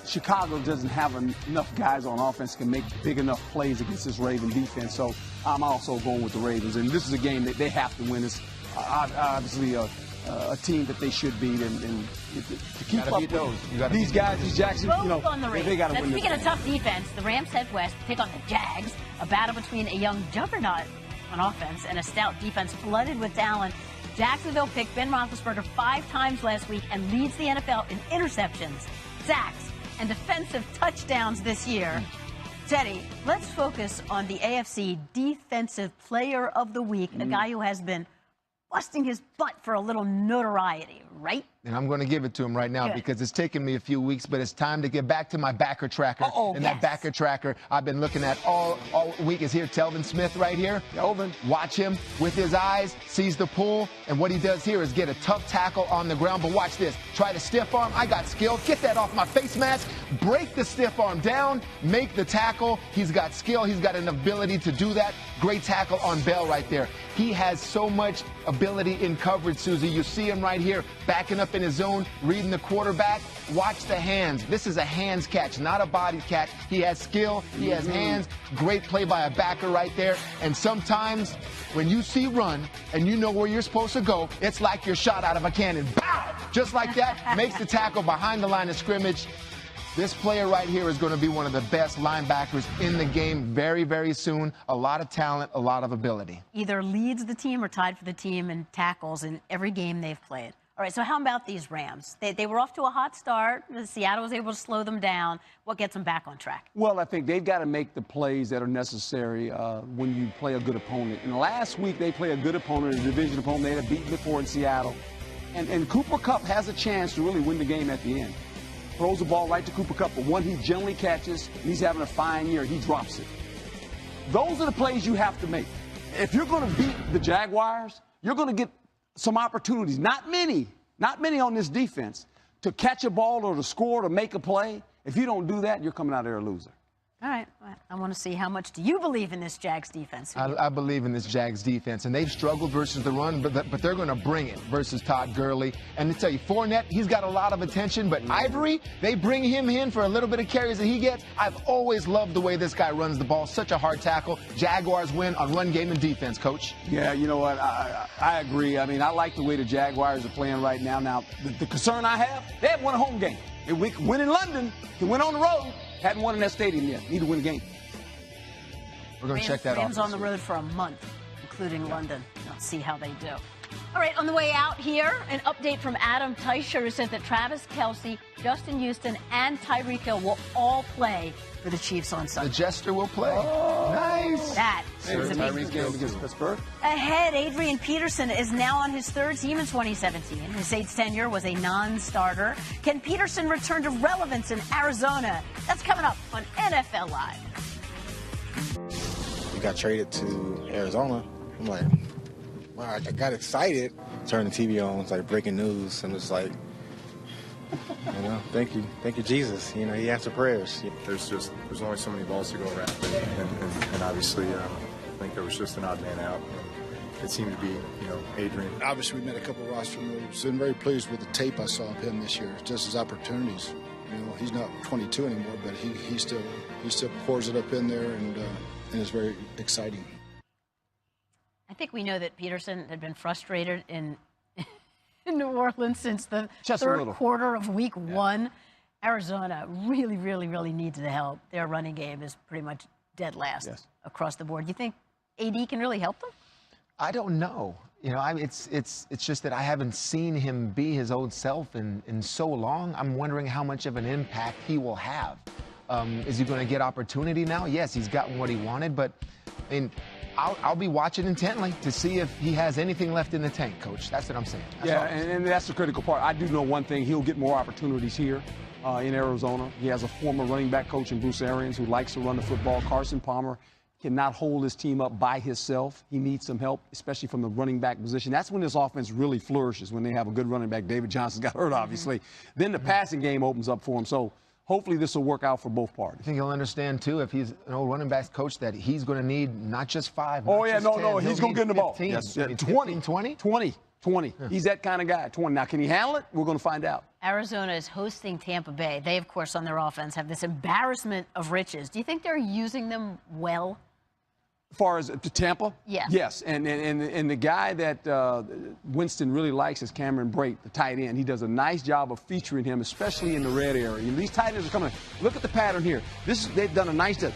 Chicago doesn't have enough guys on offense that can make big enough plays against this Raven defense. So I'm also going with the Ravens. And this is a game that they have to win. It's obviously a team that they should beat, and to keep up with these guys, these Jackson, they got to win. Speaking of tough defense, the Rams head west to take on the Jags, a battle between a young juggernaut on offense and a stout defense flooded with talent. Jacksonville picked Ben Roethlisberger 5 times last week and leads the NFL in interceptions, sacks, and defensive touchdowns this year. Teddy, let's focus on the AFC Defensive Player of the Week, a guy who has been busting his butt for a little notoriety, right? And I'm going to give it to him right now because it's taken me a few weeks, but it's time to get back to my backer tracker. That backer tracker I've been looking at all week is here. Telvin Smith right here. Telvin. Watch him with his eyes, sees the pull, and what he does here is get a tough tackle on the ground. But watch this. Try to stiff arm. I got skill. Get that off my face mask. Break the stiff arm down. Make the tackle. He's got skill. He's got an ability to do that. Great tackle on Bell right there. He has so much ability in coverage, Susie. You see him right here, backing up in his zone, reading the quarterback. Watch the hands. This is a hands catch, not a body catch. He has skill. He has hands. Great play by a backer right there. And sometimes when you see run and you know where you're supposed to go, it's like you're shot out of a cannon. Bow! Just like that, makes the tackle behind the line of scrimmage. This player right here is going to be one of the best linebackers in the game very, very soon. A lot of talent, a lot of ability. Either leads the team or tied for the team in tackles in every game they've played. All right, so how about these Rams? They were off to a hot start. Seattle was able to slow them down. What gets them back on track? Well, I think they've got to make the plays that are necessary when you play a good opponent. And last week they played a good opponent, a division opponent they had beaten before in Seattle. And Cooper Kupp has a chance to really win the game at the end. Throws the ball right to Cooper Kupp, but one he generally catches, and he's having a fine year, he drops it. Those are the plays you have to make. If you're going to beat the Jaguars, you're going to get some opportunities, not many on this defense, to catch a ball or to score or to make a play. If you don't do that, you're coming out there a loser. All right. I want to see how much do you believe in this Jags defense? I believe in this Jags defense, and they've struggled versus the run, but they're going to bring it versus Todd Gurley. And to tell you, Fournette, he's got a lot of attention, but Ivory, they bring him in for a little bit of carries that he gets. I've always loved the way this guy runs the ball. Such a hard tackle. Jaguars win on run game and defense, Coach. Yeah, you know what? I agree. I mean, I like the way the Jaguars are playing right now. Now, the concern I have, they haven't won a home game. They win in London. They win on the road. Hadn't won in that stadium yet. Need to win a game. We're going to check that Rams off. on the road for a month, including London. Let's see how they do. All right, on the way out here, an update from Adam Teicher, who says that Travis Kelce, Justin Houston, and Tyreek Hill will all play for the Chiefs on Sunday. The Jester will play. Oh, nice. That is a big Tyreek game against Pittsburgh. Ahead, Adrian Peterson is now on his third team in 2017. His Saints tenure was a non-starter. Can Peterson return to relevance in Arizona? That's coming up on NFL Live. We got traded to Arizona. I'm like, wow, I got excited. Turned the TV on, it's like breaking news, and it's like, you know, thank you, Jesus. You know, he answered prayers. There's only so many balls to go around, and obviously, I think there was just an odd man out. It seemed to be, you know, Adrian. Obviously, we met a couple of roster moves. Been very pleased with the tape I saw of him this year, just his opportunities. You know, he's not 22 anymore, but he still pours it up in there, and it's very exciting. I think we know that Peterson had been frustrated in New Orleans since the third quarter of week one. Arizona really, really, really needs the help. Their running game is pretty much dead last across the board. You think AD can really help them? I don't know. You know, it's just that I haven't seen him be his old self in so long. I'm wondering how much of an impact he will have. Is he going to get opportunity now? Yes, he's gotten what he wanted, but I mean, I'll be watching intently to see if he has anything left in the tank, Coach. That's what I'm saying. And that's the critical part. I do know one thing. He'll get more opportunities here in Arizona. He has a former running back coach in Bruce Arians who likes to run the football. Carson Palmer cannot hold his team up by himself. He needs some help, especially from the running back position. That's when this offense really flourishes, when they have a good running back. David Johnson's got hurt, obviously. Then the passing game opens up for him. So hopefully this will work out for both parties. I think he'll understand, too, if he's an old running backs coach, that he's going to need not just 5. Oh, yeah, no, 10. he's going to get in the ball. 15. Yes, I mean, 20. 20. Yeah. He's that kind of guy, 20. Now, can he handle it? We're going to find out. Arizona is hosting Tampa Bay. They, of course, on their offense have this embarrassment of riches. Do you think they're using them well? As far as to Tampa? Yeah. Yes, and the guy that Winston really likes is Cameron Brate, the tight end. He does a nice job of featuring him, especially in the red area. These tight ends are coming. Look at the pattern here. They've done a nice job.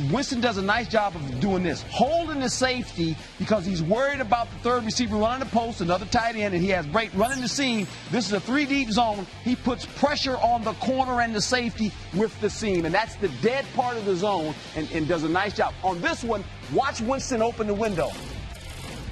Winston does a nice job of doing this, holding the safety because he's worried about the third receiver running the post, another tight end, and he has Brate running the seam. This is a 3-deep zone. He puts pressure on the corner and the safety with the seam, and that's the dead part of the zone, and does a nice job. On this one, watch Winston open the window.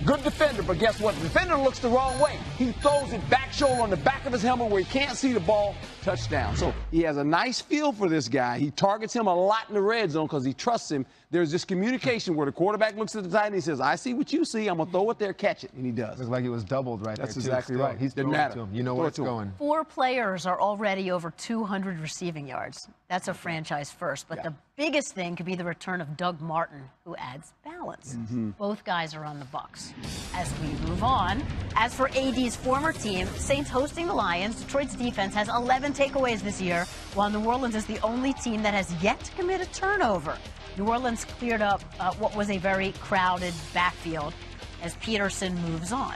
Good defender, but guess what? The defender looks the wrong way. He throws it back shoulder on the back of his helmet where he can't see the ball. Touchdown. So he has a nice feel for this guy. He targets him a lot in the red zone because he trusts him. There's this communication where the quarterback looks at the tight end and he says, I see what you see. I'm going to throw it there, catch it. And he does. Looks like it was doubled right there. That's exactly right. He's throwing it to him. You know where it's going. 4 players are already over 200 receiving yards. That's a franchise first. But the biggest thing could be the return of Doug Martin, who adds balance. Both guys are on the Bucs. As we move on, as for AD's former team, Saints hosting the Lions, Detroit's defense has 11 takeaways this year, while New Orleans is the only team that has yet to commit a turnover. New Orleans cleared up what was a very crowded backfield as Peterson moves on.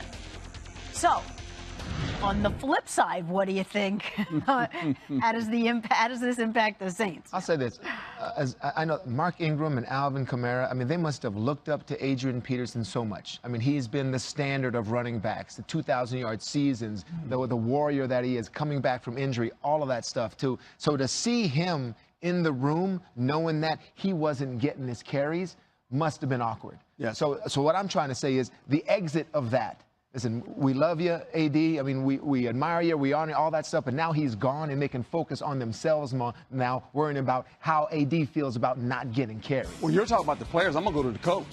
So, on the flip side, what do you think? How does this impact the Saints? I'll say this. As I know Mark Ingram and Alvin Kamara, I mean, they must have looked up to Adrian Peterson so much. I mean, he's been the standard of running backs, the 2,000-yard seasons, the warrior that he is, coming back from injury, all of that stuff, too. So to see him in the room, knowing that he wasn't getting his carries, must have been awkward. Yeah. So what I'm trying to say is the exit of that. Listen, we love you, AD. I mean, we admire you, we honor all that stuff, but now he's gone and they can focus on themselves more now, worrying about how AD feels about not getting carries. Well, you're talking about the players. I'm going to go to the coach.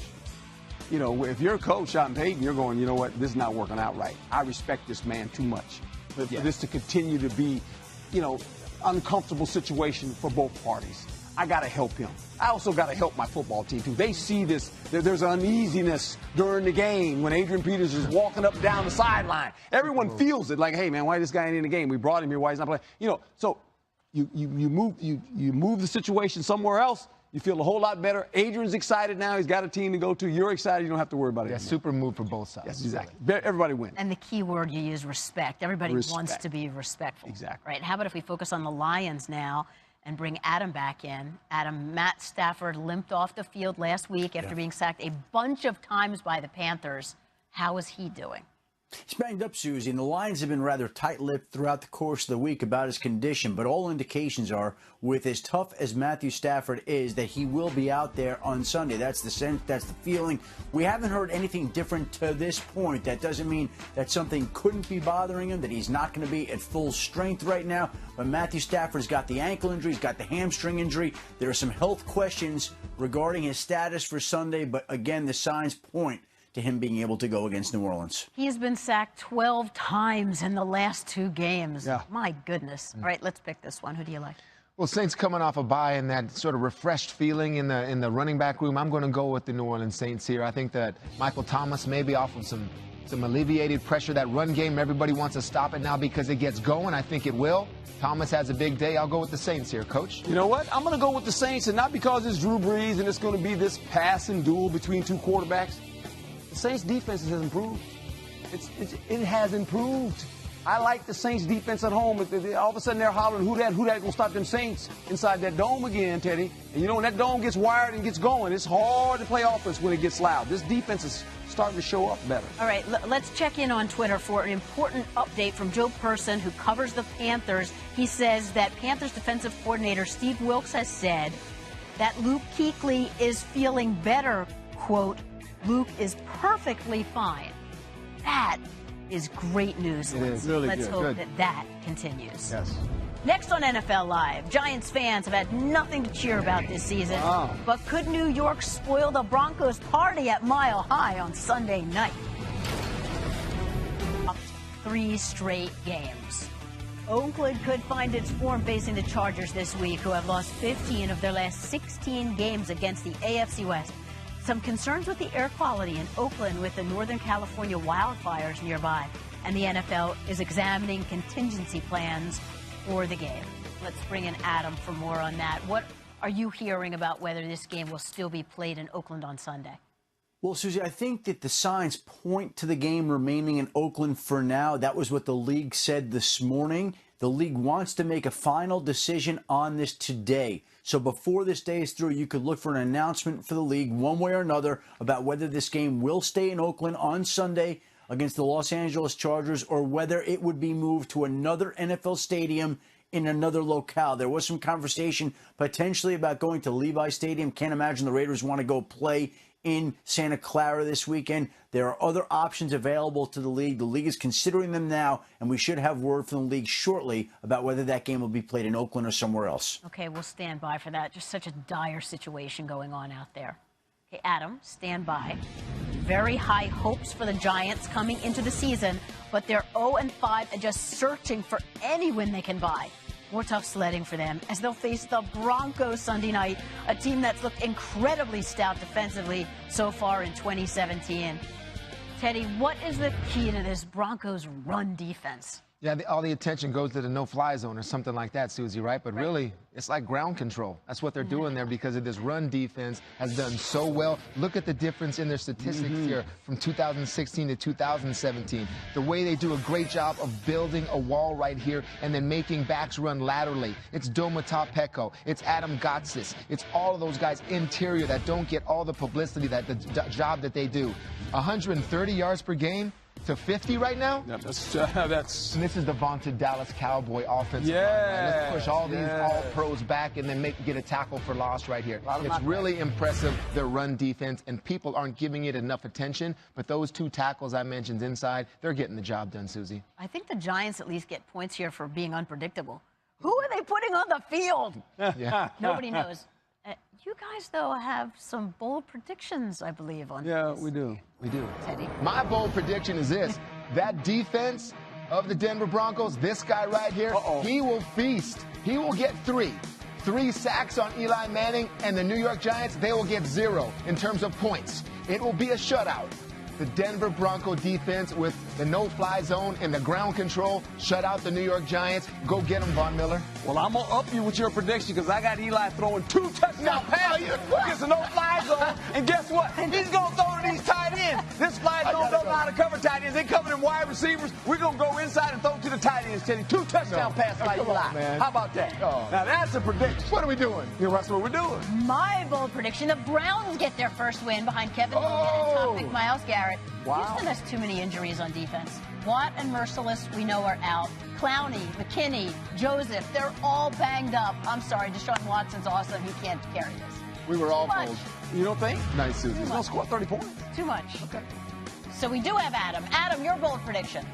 You know, if you're a coach, Sean Payton, you're going, you know what, this is not working out right. I respect this man too much for this to continue to be, you know, uncomfortable situation for both parties. I got to help him. I also got to help my football team, too. They see this. There's uneasiness during the game when Adrian Peters is walking up and down the sideline. Everyone feels it like, hey, man, why this guy ain't in the game? We brought him here. Why he's not playing? You know, so you move the situation somewhere else. You feel a whole lot better. Adrian's excited now. He's got a team to go to. You're excited. You don't have to worry about it. Yeah, super move for both sides. Yes, exactly. Everybody wins. And the key word you use, respect. Everybody wants to be respectful. Exactly. Right. How about if we focus on the Lions now and bring Adam back in? Adam, Matt Stafford limped off the field last week after being sacked a bunch of times by the Panthers. How is he doing? He's banged up, Susie, and the Lions have been rather tight-lipped throughout the course of the week about his condition, but all indications are, with as tough as Matthew Stafford is, that he will be out there on Sunday. That's the sense, that's the feeling. We haven't heard anything different to this point. That doesn't mean that something couldn't be bothering him, that he's not going to be at full strength right now, but Matthew Stafford's got the ankle injury, he's got the hamstring injury. There are some health questions regarding his status for Sunday, but again, the signs point to him being able to go against New Orleans. He's been sacked 12 times in the last 2 games. Yeah. My goodness. All right, let's pick this one. Who do you like? Well, Saints coming off a bye and that sort of refreshed feeling in the running back room. I'm going to go with the New Orleans Saints here. I think that Michael Thomas maybe off of some alleviated pressure. That run game, everybody wants to stop it now because it gets going. I think it will. Thomas has a big day. I'll go with the Saints here, Coach. You know what? I'm going to go with the Saints, and not because it's Drew Brees and it's going to be this passing duel between 2 quarterbacks. The Saints' defense has improved. It has improved. I like the Saints' defense at home. All of a sudden they're hollering, who that going to stop them Saints inside that dome again, Teddy? And you know when that dome gets wired and gets going, it's hard to play offense when it gets loud. This defense is starting to show up better. All right, let's check in on Twitter for an important update from Joe Person, who covers the Panthers. He says that Panthers defensive coordinator Steve Wilks has said that Luke Kuechly is feeling better, quote, Luke is perfectly fine. That is great news. It is really Let's good. hope that continues. Yes. Next on NFL Live, Giants fans have had nothing to cheer about this season. Wow. But could New York spoil the Broncos' party at Mile High on Sunday night? 3 straight games. Oakland could find its form facing the Chargers this week, who have lost 15 of their last 16 games against the AFC West. Some concerns with the air quality in Oakland with the Northern California wildfires nearby. And the NFL is examining contingency plans for the game. Let's bring in Adam for more on that. What are you hearing about whether this game will still be played in Oakland on Sunday? Well, Susie, I think that the signs point to the game remaining in Oakland for now. That was what the league said this morning. The league wants to make a final decision on this today. So before this day is through, you could look for an announcement for the league one way or another about whether this game will stay in Oakland on Sunday against the Los Angeles Chargers or whether it would be moved to another NFL stadium in another locale. There was some conversation potentially about going to LII Stadium. Can't imagine the Raiders want to go play in Santa Clara this weekend. There are other options available to the league. The league is considering them now, and we should have word from the league shortly about whether that game will be played in Oakland or somewhere else. Okay, we'll stand by for that. Just such a dire situation going on out there. Okay, Adam, stand by. Very high hopes for the Giants coming into the season, but they're 0-5 and just searching for any win they can buy. More tough sledding for them as they'll face the Broncos Sunday night, a team that's looked incredibly stout defensively so far in 2017. Teddy, what is the key to this Broncos run defense? Yeah, all the attention goes to the no-fly zone or something like that, Susie, right? But really, it's like ground control. That's what they're doing there because of this run defense has done so well. Look at the difference in their statistics here from 2016 to 2017. The way they do a great job of building a wall right here and then making backs run laterally. It's Domata Peko. It's Adam Gotsis. It's all of those guys interior that don't get all the publicity, that the job that they do. 130 yards per game to 50 right now? Yeah, that's and this is the vaunted Dallas Cowboy offensive line. Right? Let's push all these all-pros back and then get a tackle for loss right here. It's really impressive, their run defense, and people aren't giving it enough attention, but those 2 tackles I mentioned inside, they're getting the job done, Susie. I think the Giants at least get points here for being unpredictable. Who are they putting on the field? Yeah. Nobody knows. You guys, though, have some bold predictions, I believe, on Yeah, this. we do. We do. Teddy? My bold prediction is this. That defense of the Denver Broncos, this guy right here, he will feast. He will get 3 sacks on Eli Manning, and the New York Giants, they will get 0 in terms of points. It will be a shutout. The Denver Bronco defense with the no-fly zone and the ground control shut out the New York Giants. Go get them, Von Miller. Well, I'm going to up you with your prediction because I got Eli throwing 2 touchdown passes against the no-fly zone. And guess what? He's going to throw to these tight ends. This fly zone don't know how to cover tight ends. They cover them wide receivers. We're going to go inside and throw to the tight ends, Teddy. 2 touchdown passes by Eli. How about that? Now, that's a prediction. What are we doing? Yeah, that's what we're doing. My bold prediction, the Browns get their first win behind Kevin Hogan and top pick Myles Garrett. Houston has too many injuries on defense. Watt and Merciless, we know, are out. Clowney, McKinney, Joseph, they're all banged up. I'm sorry, Deshaun Watson's awesome. He can't carry this. We were all told. You don't think? Nice, Susie. He's going to score 30 points. Too much. Okay. So we do have Adam. Adam, your bold prediction.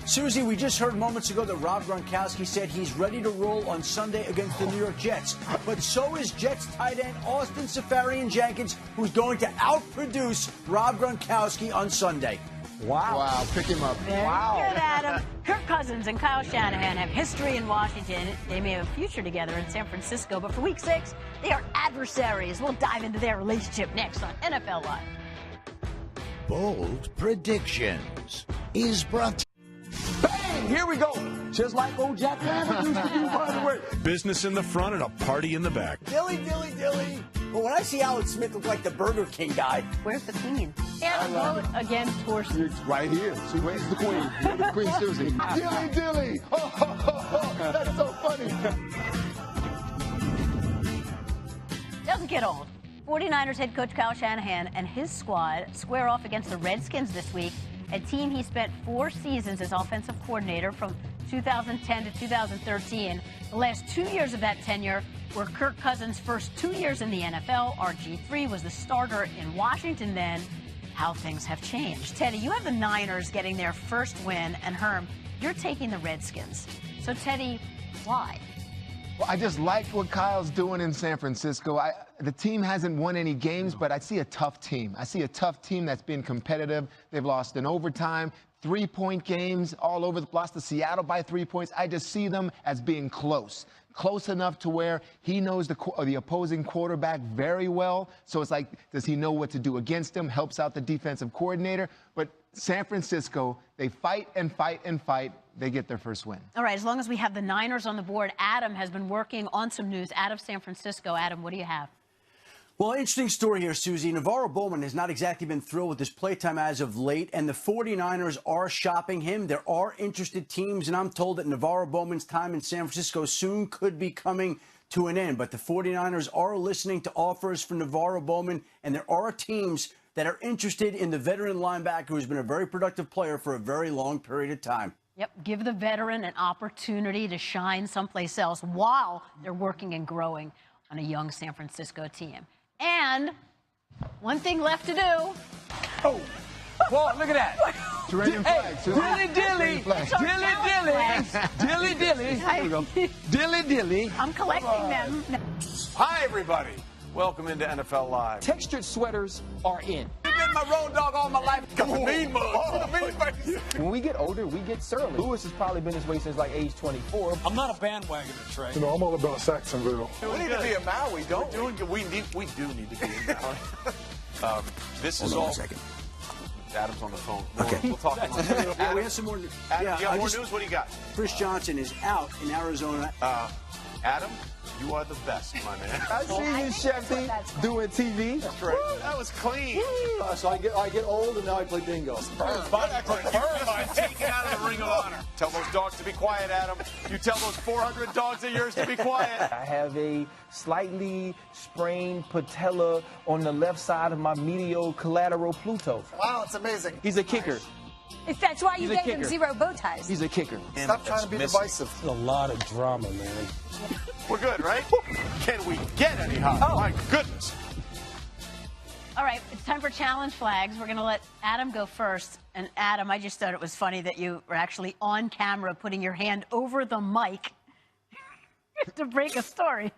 Susie, we just heard moments ago that Rob Gronkowski said he's ready to roll on Sunday against the New York Jets. But so is Jets tight end Austin Seferian-Jenkins, who's going to outproduce Rob Gronkowski on Sunday. Wow, pick him up. Very good, Adam. Kirk Cousins and Kyle Shanahan have history in Washington. They may have a future together in San Francisco, but for Week 6, they are adversaries. We'll dive into their relationship next on NFL Live. Bold predictions is brought to Bang! Here we go. Just like old Jack Lambert used to do, by the way. Business in the front and a party in the back. Dilly, dilly, dilly. But when I see Alex Smith look like the Burger King guy. Where's the queen? And vote against horses. Right here. See, where's the queen? The Queen Susie. Dilly, dilly. That's so funny. Doesn't get old. 49ers head coach Kyle Shanahan and his squad square off against the Redskins this week, a team he spent 4 seasons as offensive coordinator from 2010 to 2013. The last 2 years of that tenure were Kirk Cousins' first 2 years in the NFL. RG3 was the starter in Washington then. How things have changed. Teddy, you have the Niners getting their first win, and Herm, you're taking the Redskins. So, Teddy, why? Well, I just like what Kyle's doing in San Francisco. The team hasn't won any games, but I see a tough team. I see a tough team that's been competitive. They've lost in overtime, 3-point games all over. Lost to Seattle by 3 points. I just see them as being close enough to where he knows the opposing quarterback very well. So it's like, does he know what to do against him? Helps out the defensive coordinator. But San Francisco, they fight and fight and fight. They get their first win. All right, as long as we have the Niners on the board, Adam has been working on some news out of San Francisco. Adam, what do you have? Well, interesting story here, Susie. Navarro Bowman has not exactly been thrilled with his playtime as of late, and the 49ers are shopping him. There are interested teams, and I'm told that Navarro Bowman's time in San Francisco soon could be coming to an end. But the 49ers are listening to offers for Navarro Bowman, and there are teams that are interested in the veteran linebacker who's been a very productive player for a very long period of time. Yep, give the veteran an opportunity to shine someplace else while they're working and growing on a young San Francisco team. And one thing left to do. Oh, well, look at that. Terrarian flags. Dilly. I'm collecting them. Hi, everybody. Welcome into NFL Live. Textured sweaters are in. I've been my road dog all my life. Got the mean mug. When we get older, we get surly. Lewis has probably been this way since like age 24. I'm not a bandwagoner, Trey. You know, I'm all about Saxonville. We need to be a Maui, don't we? We do need to be a Maui. This is all. Adam's on the phone. Okay. We'll talk about it. Yeah, we have some more. Adam, you got more news? What do you got? Chris Johnson is out in Arizona. Adam, you are the best, my man. I see you, Shefty, doing TV. That's right. That was clean. So I get old and now I play bingo. Taken out of the Ring of Honor. Tell those dogs to be quiet, Adam. You tell those 400 dogs of yours to be quiet. I have a slightly sprained patella on the left side of my medial collateral Pluto. Wow, it's amazing. He's a kicker. If that's why you He's a gave him kicker. 0 bow ties. He's a kicker. Stop trying to be divisive. It's a lot of drama, man. We're good, right? Can we get any hotter? Oh, my goodness. All right, it's time for challenge flags. We're going to let Adam go first. And Adam, I just thought it was funny that you were actually on camera putting your hand over the mic to break a story.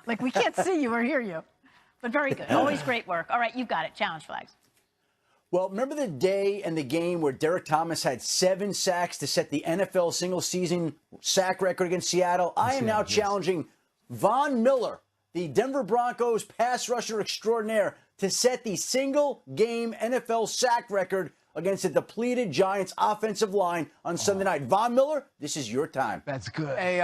Like, we can't see you or hear you. But very good. Always great work. All right, you've got it. Challenge flags. Well, remember the day and the game where Derek Thomas had 7 sacks to set the NFL single-season sack record against Seattle? I am now challenging Von Miller, the Denver Broncos pass rusher extraordinaire, to set the single-game NFL sack record against the depleted Giants offensive line on Sunday night. Von Miller, this is your time. That's good. Hey,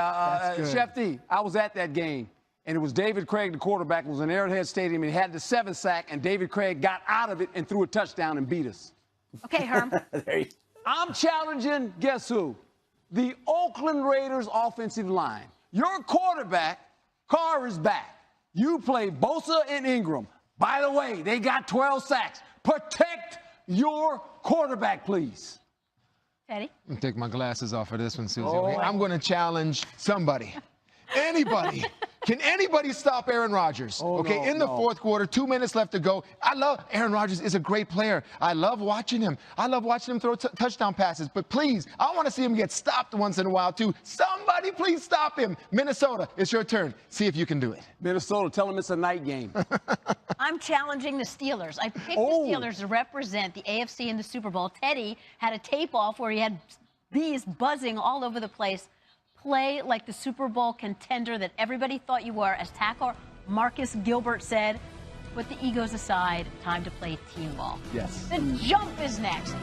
Chef D, I was at that game. And it was David Craig, the quarterback. It was in Arrowhead Stadium. He had the 7th sack, and David Craig got out of it and threw a touchdown and beat us. Okay, Herm. I'm challenging, guess who? The Oakland Raiders offensive line. Your quarterback, Carr, is back. You play Bosa and Ingram. By the way, they got 12 sacks. Protect your quarterback, please. Eddie? I'm going to take my glasses off for this one, Susie. Okay? I'm going to challenge somebody. Anybody. Can anybody stop Aaron Rodgers? In the fourth quarter, 2 minutes left to go. I love Aaron Rodgers is a great player. I love watching him. I love watching him throw touchdown passes. But please, I want to see him get stopped once in a while, too. Somebody please stop him. Minnesota, it's your turn. See if you can do it. Minnesota, tell them it's a night game. I'm challenging the Steelers. I picked the Steelers to represent the AFC in the Super Bowl. Teddy had a tape-off where he had bees buzzing all over the place. Play like the Super Bowl contender that everybody thought you were. As tackle Marcus Gilbert said, put the egos aside. Time to play team ball. Yes. The jump is next.